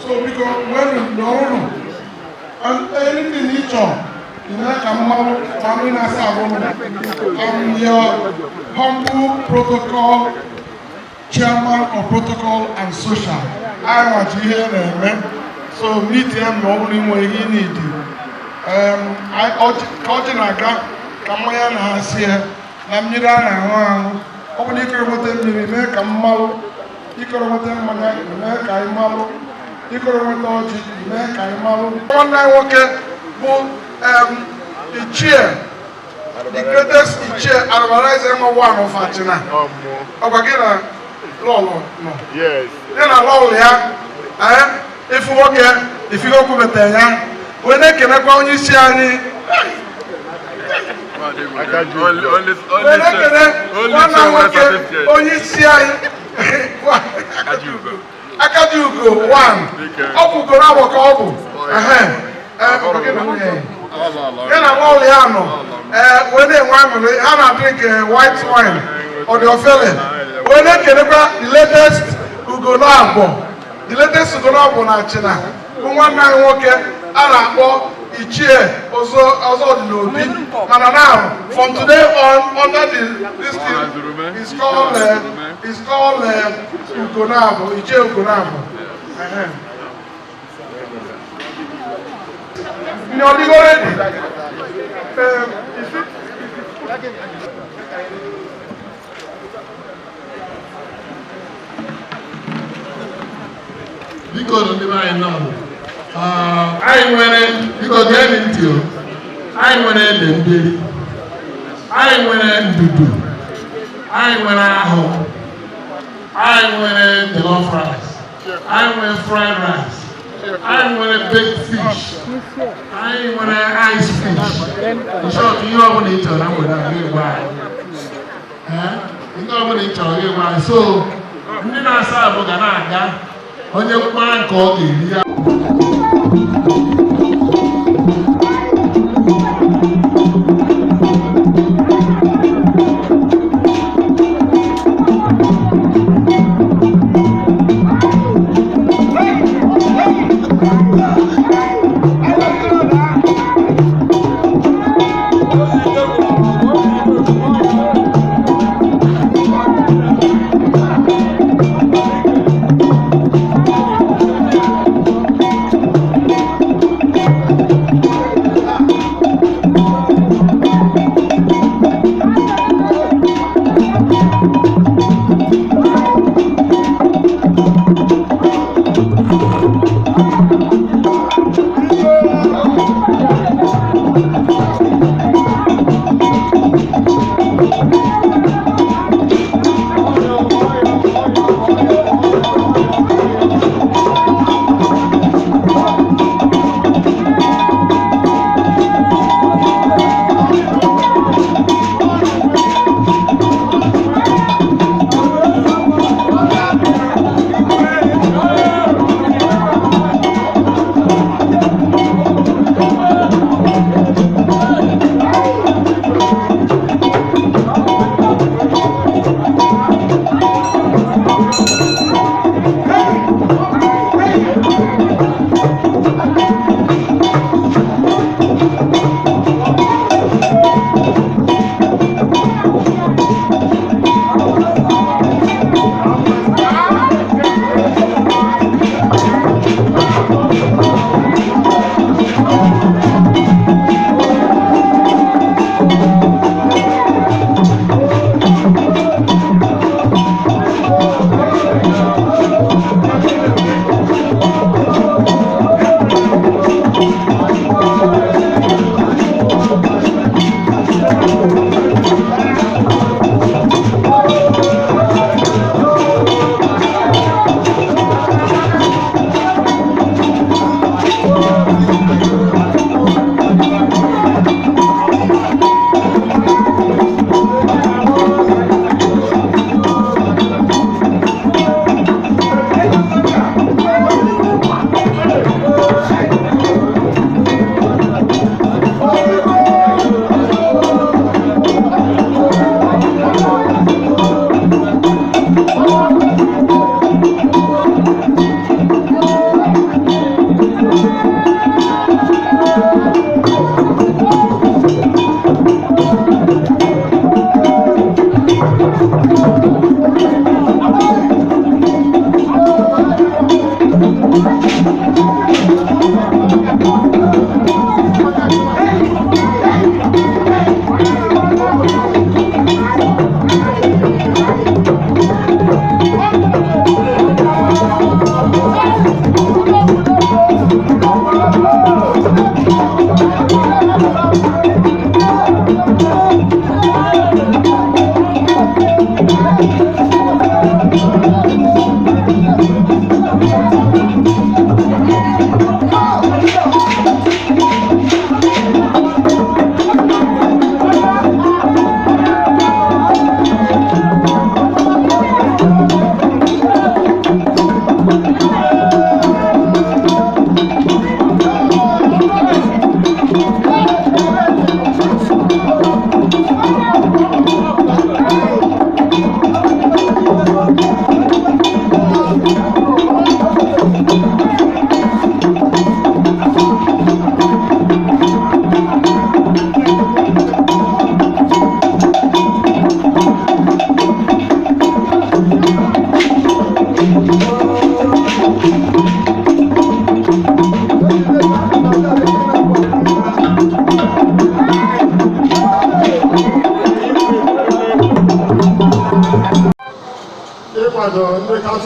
so because when you know and anything each on I'm your humble protocol chairman of protocol and social. I want to hear them. So meet them normally when you need it. I urge Naga, Kamaya Nasia, Namira Nawan, only Kermoten Mime, Kamal, Ikoromoten Mana, Kaimalo, Ikoromotoji, Kaimalo. One night walker, the chair. The greatest chair advertise one of Fatina. Obagina Lolo, no. Yes. Then I love ya. If you walk here, if you go to the Tanya, when they can go, you see any. Only see I can do go one. Open go now, walk Then I'm all Yano. When they want me, I drink white wine or the felon. When they can the latest Ugonabo, the latest Ugonabo na China. One night walker, Arabo, Ichie, also the Lodi. And now, from today on, under this thing, it's called Ugonabo, Ichie Ugonabo. No, you already. Because of the right now, I went because they're into you. I went in the I went in Dudu. I went at home. I went in the love rice. I went fried rice. I want a big fish. I want an ice fish. So you don't want to eat on that with why? You don't want to eat on that why? So, I'm not saying that I'm going to go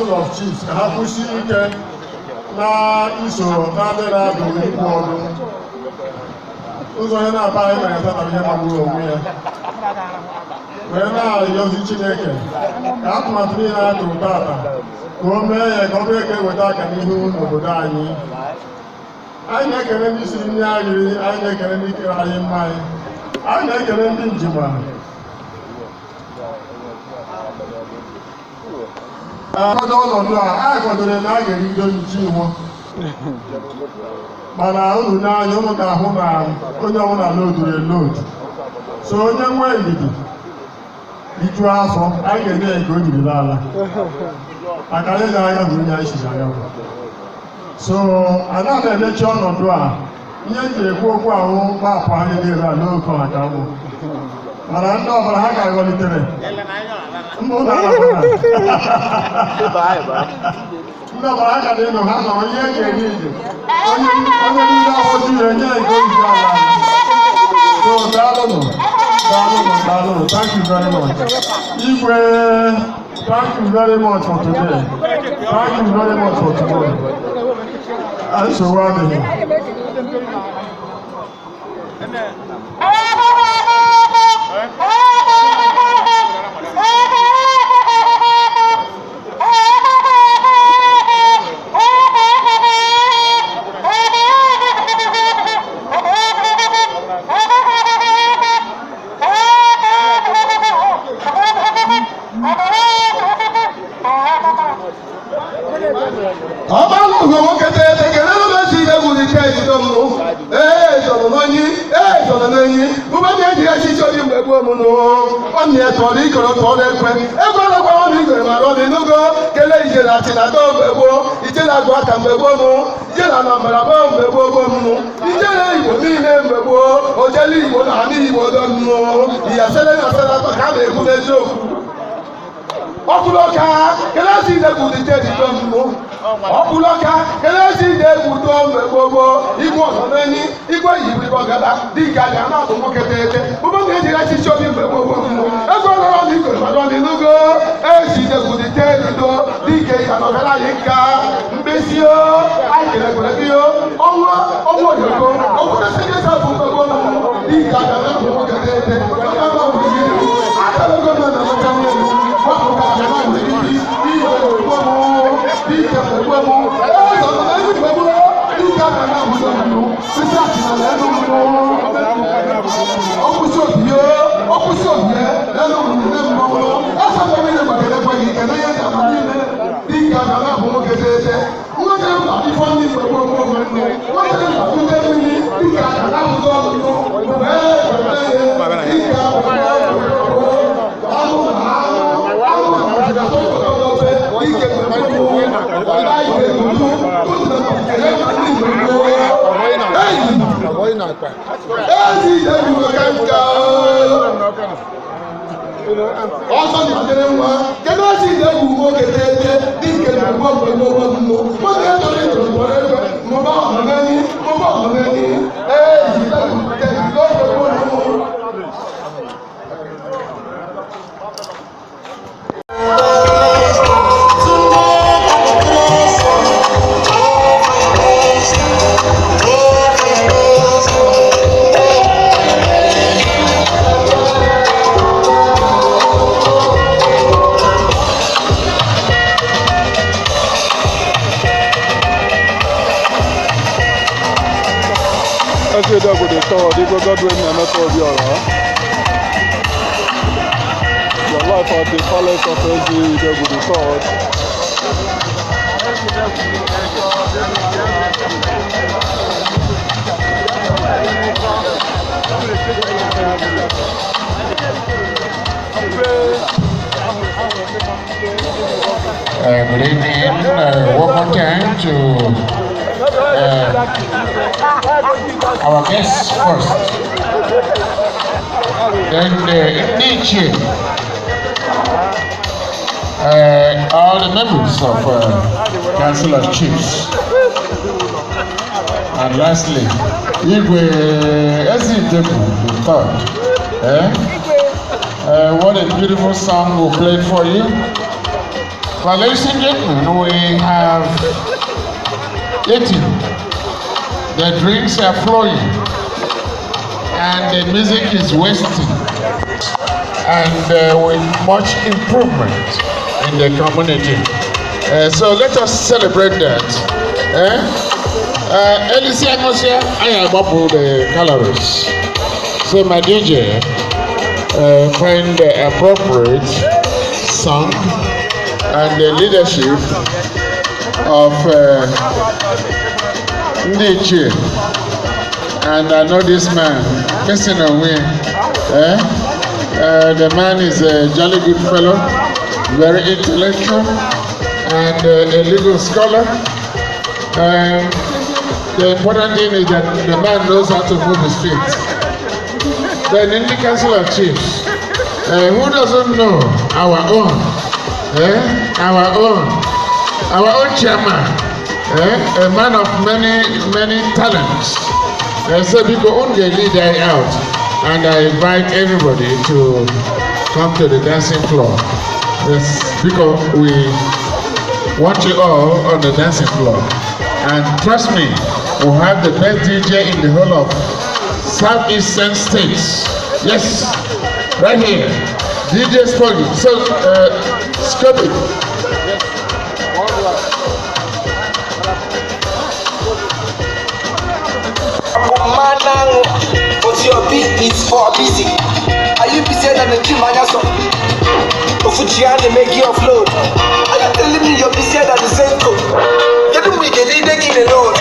Council of Chiefs ka ha kwụsie ike na iso na ndị na-adụ ikwu ọdụ ụzọ onye na-aba anyị mere tata ihe magburu onwe ya wee na-arịọzi Chineke ka atụmatụ niile a tụrụ tata ka o mee ya ka ọ bụrụ ka eweta aka n'ihu n'obodo anyị. Anyị na-ekele ndị siri nri anyị, anyị na-ekele ndị kere anyị mma anyị, anyị na-ekele ndị njem akwado ọnọdụ a. Anyị kwadoro na a ga-erido nchi iwu, mana unu n'anya unu ga-ahụ na onye ọbụla loduru elodu, so onye nwe ndidi ijuo afọ anyị ga-enye ya nke o jiri ala maka anyị ga-aga bụ onye anyị chiri anya. So ana m emechi ọnọdụ a. Ihe m ji ekwu okwu ahụ maapụ anyị niile a n'oge maka mbụ, mana ndị ọbụla ha ga-aghọlitere mbụ na ndị ọbụla ha ga na-eno ha nọ onye ga-eri ije onye niile ọhụrụ jiri enye nke ozi ala. So daalụnụ. Thank you very much. Igwe, thank you very much for today. Thank you very much for tomorrow. And so on. Ọkùlọ́ka kẹlẹ́sì ìdẹ́kùn ti jẹ́ ìjọ mú. Ọkùlọ́ka kẹlẹ́sì ìdẹ́kùn tó ń bẹ̀ gbogbo igbó ọ̀sán lẹ́ni igbó ìyìnbó ìbọn gẹ́gẹ́ bí ìkàlẹ̀ àná àtúntò kẹtẹ́ẹ̀tẹ́. Gbogbo mi ti rẹ́sì tí ó ní bẹ̀ gbogbo mú. Ẹgbẹ́ ọlọ́rọ̀ mi kò ìbàdàn ní lógo. Ẹ̀sì ìdẹ́kùn ti jẹ́ ìjọ bí ìkẹ́ ìyàtọ̀ fẹ́ láyé ká. Mbẹ́sí o, àìkẹ̀lẹ̀kẹ̀lẹ̀ bí o, ọwọ́ òyìnbó, ọkùnrin tẹ́sí sáfù gbogbo mú. Bí ìkàlẹ̀ àná àtúntò kẹtẹ́ẹ̀tẹ́. ọsọ nọdịrị nwa kedu osi na-egwu nwoke tete dịke na gbọgbọgbọgbọ nwoke tọrọ ịtụrụ tọrọ ebe mụba ọmụmeni Your life at the palace of Ezi Idegwu III. Good evening. One more time to our guests first. Then the Nietzsche, all the members of Council of Chiefs. And lastly, Igwe Ezi Idegwu III. What a beautiful song we played for you. Well, ladies and gentlemen, we have eaten. The drinks are flowing, and the music is wasting, and with much improvement in the community. So let us celebrate that. Elisia Mosia, I am up with the calories. So my DJ, find the appropriate song and the leadership of Ndiche. And I know this man, missing away. The man is a jolly good fellow, very intellectual, and a legal scholar. The important thing is that the man knows how to move his feet. Then in the Council of Chiefs, who doesn't know our own? Our own chairman, a man of many talents. So because only lead out, and I invite everybody to come to the dancing floor. Yes, because we want you all on the dancing floor. And trust me, we'll have the best DJ in the whole of Southeastern states. Yes, right here. DJ Spoggy. So, scope it. But your beat is for busy. Are you busy than the Kim Anyaso? Ofujian, they make you offload. Are you telling me you're busier than the Zenko? You don't make a leader in alone.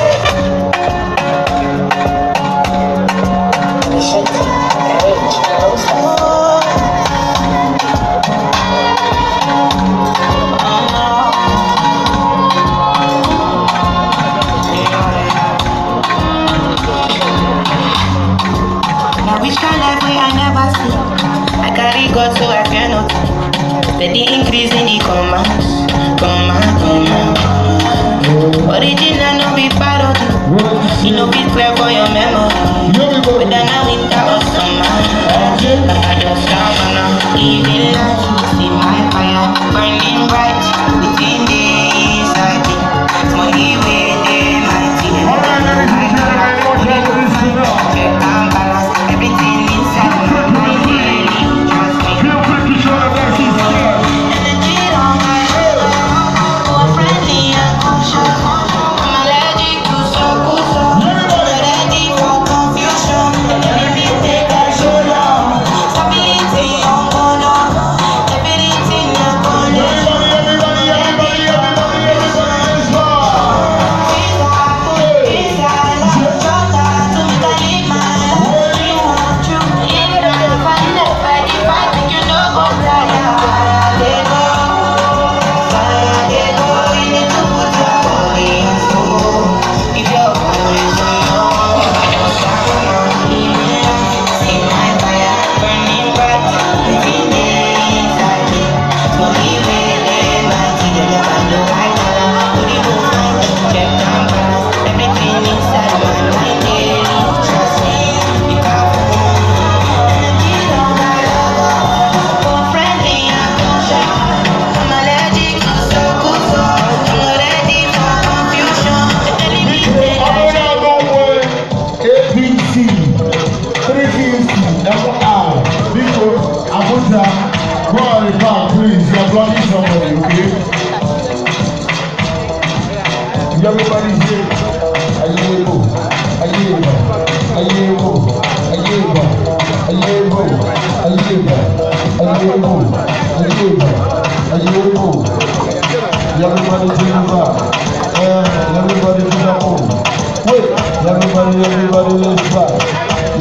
God, so I cannot steady increase in the command. Original no be parody. You know be clear for your memory. Whether now winter or summer, I just have living life. See my fire burning bright within the inside me. Money way they mighty. Check and balance everything inside my mind.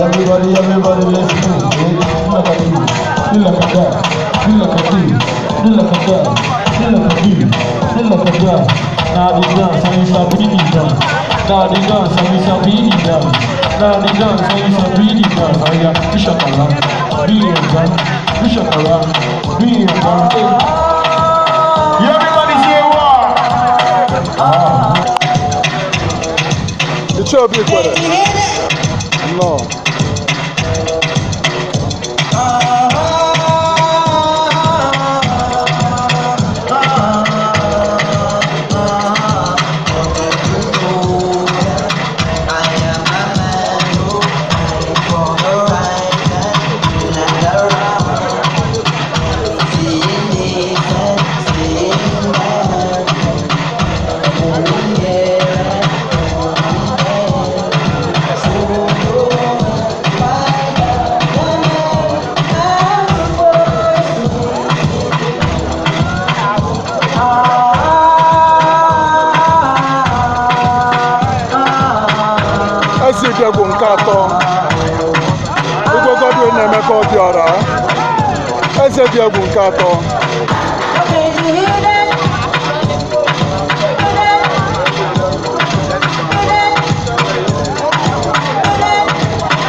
Everybody, let's move. Look at you. You look at that. You look at you. You look at that. You look at you. You look at that. Now the dance, and you shall be the dance. Now the dance, and you shall be the dance. Now the dance, and you shall be the dance. Oh yeah, you shall come around. Be a dance. You shall come around. Be a dance. Everybody say what? It's your big brother. No. ezi Idegwu nke atọ Igwe Godwin Emeka Obiora eze Idegwu nke atọ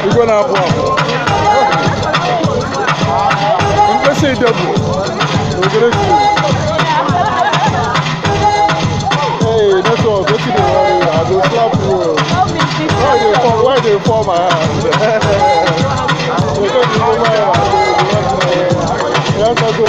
Igwe na-abụ Mkpesa Idegwu Ogereki. Hey, network, what you dey worry? I go slap you. Why they fall my hand? Because you know my hand. Yes, I go.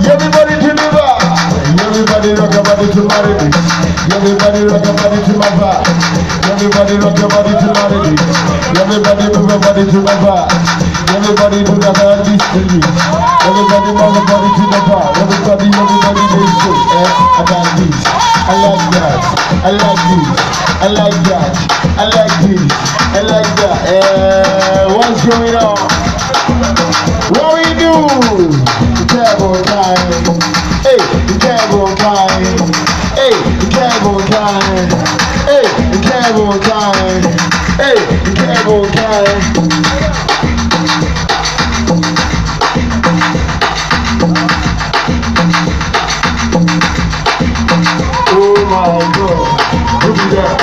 Everybody deliver. Everybody rock your body to marry me. Everybody rock your body to my vibe. Everybody rock your body to marry me. Everybody move your body to my vibe. Everybody do that all this to me. Everybody move your body to the bar. Everybody they say, I got this. I like that. I like this. I like that. I like this. I like that. What's going on? What we do? Devil time. Hey, devil time. Hey, devil time. Hey, devil time. Hey, devil time. Oh my God. Look at that.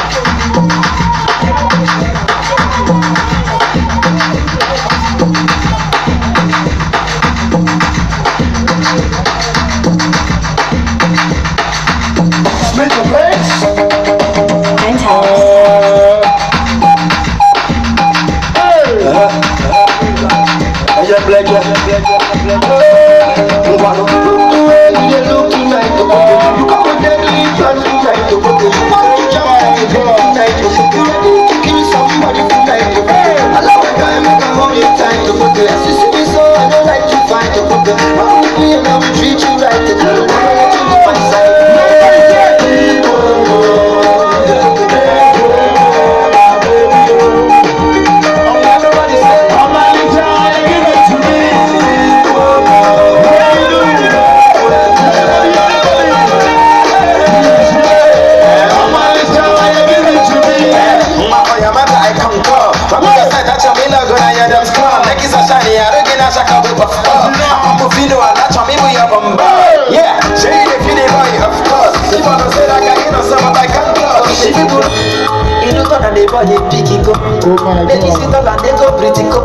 Oh my God. Ladies sit down and they go pretty go.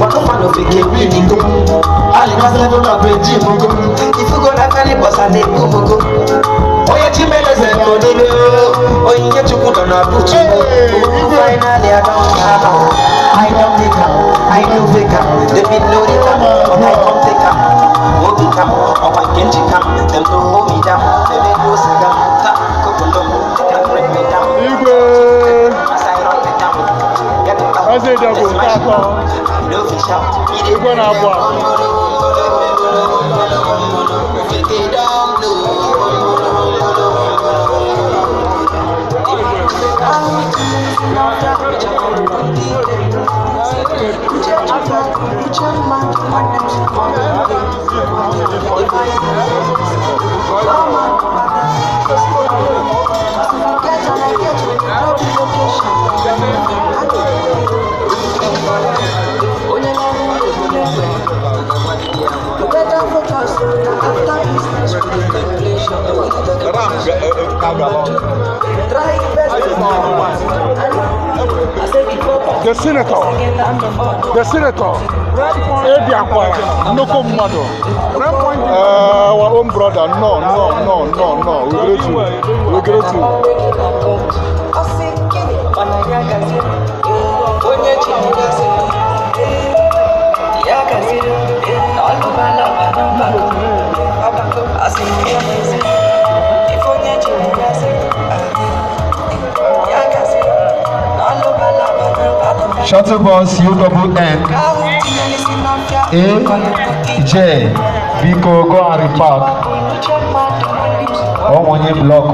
One of man of a cake really go. All in a level of a gym go. If you go like any boss and they go go. Oh yeah, Chimela said no they go. Oh you get to put on a boot. Finally I don't make up. I do fake up. They be no they come. But I don't take up. Oh they come. Oh I can't come. Them to hold me down. They may go sit down. Tap. Couple of them. Can't break me down. I say that go start on. We're gonna The senator, Eddie Akwara, Noko Mado, our own brother, no, we greet you. Shuttle bus UNN AJ Biko go and repark. Omonye block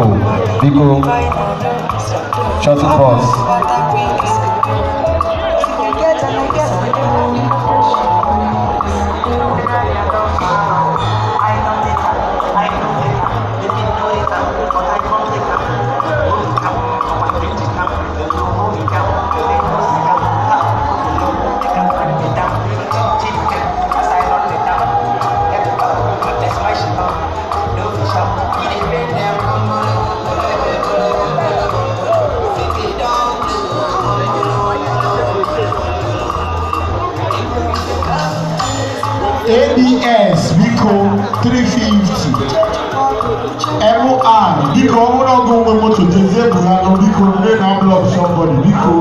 Biko shuttle bus. ABS Biko 350 MR Biko I'm not going to motor Biko may not block somebody Biko.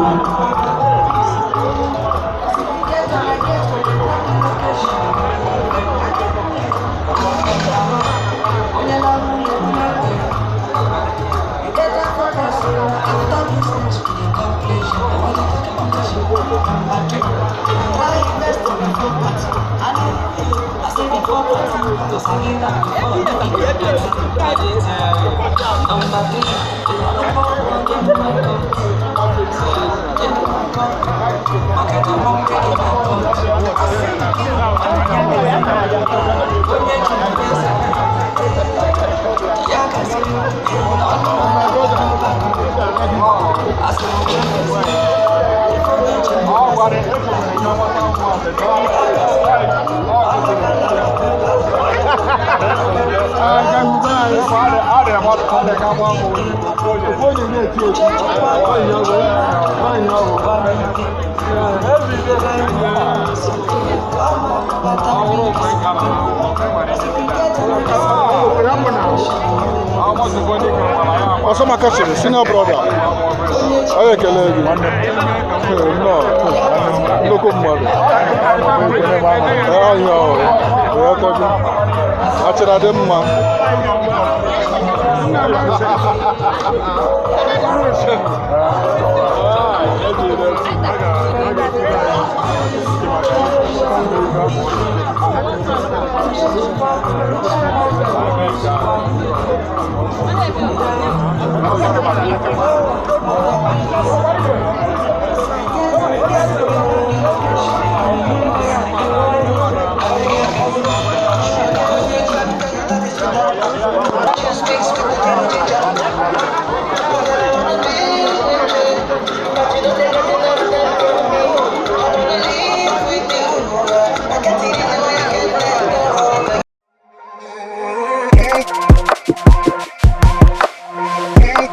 Also, my cousin, senior brother. I can love you. No, come on. I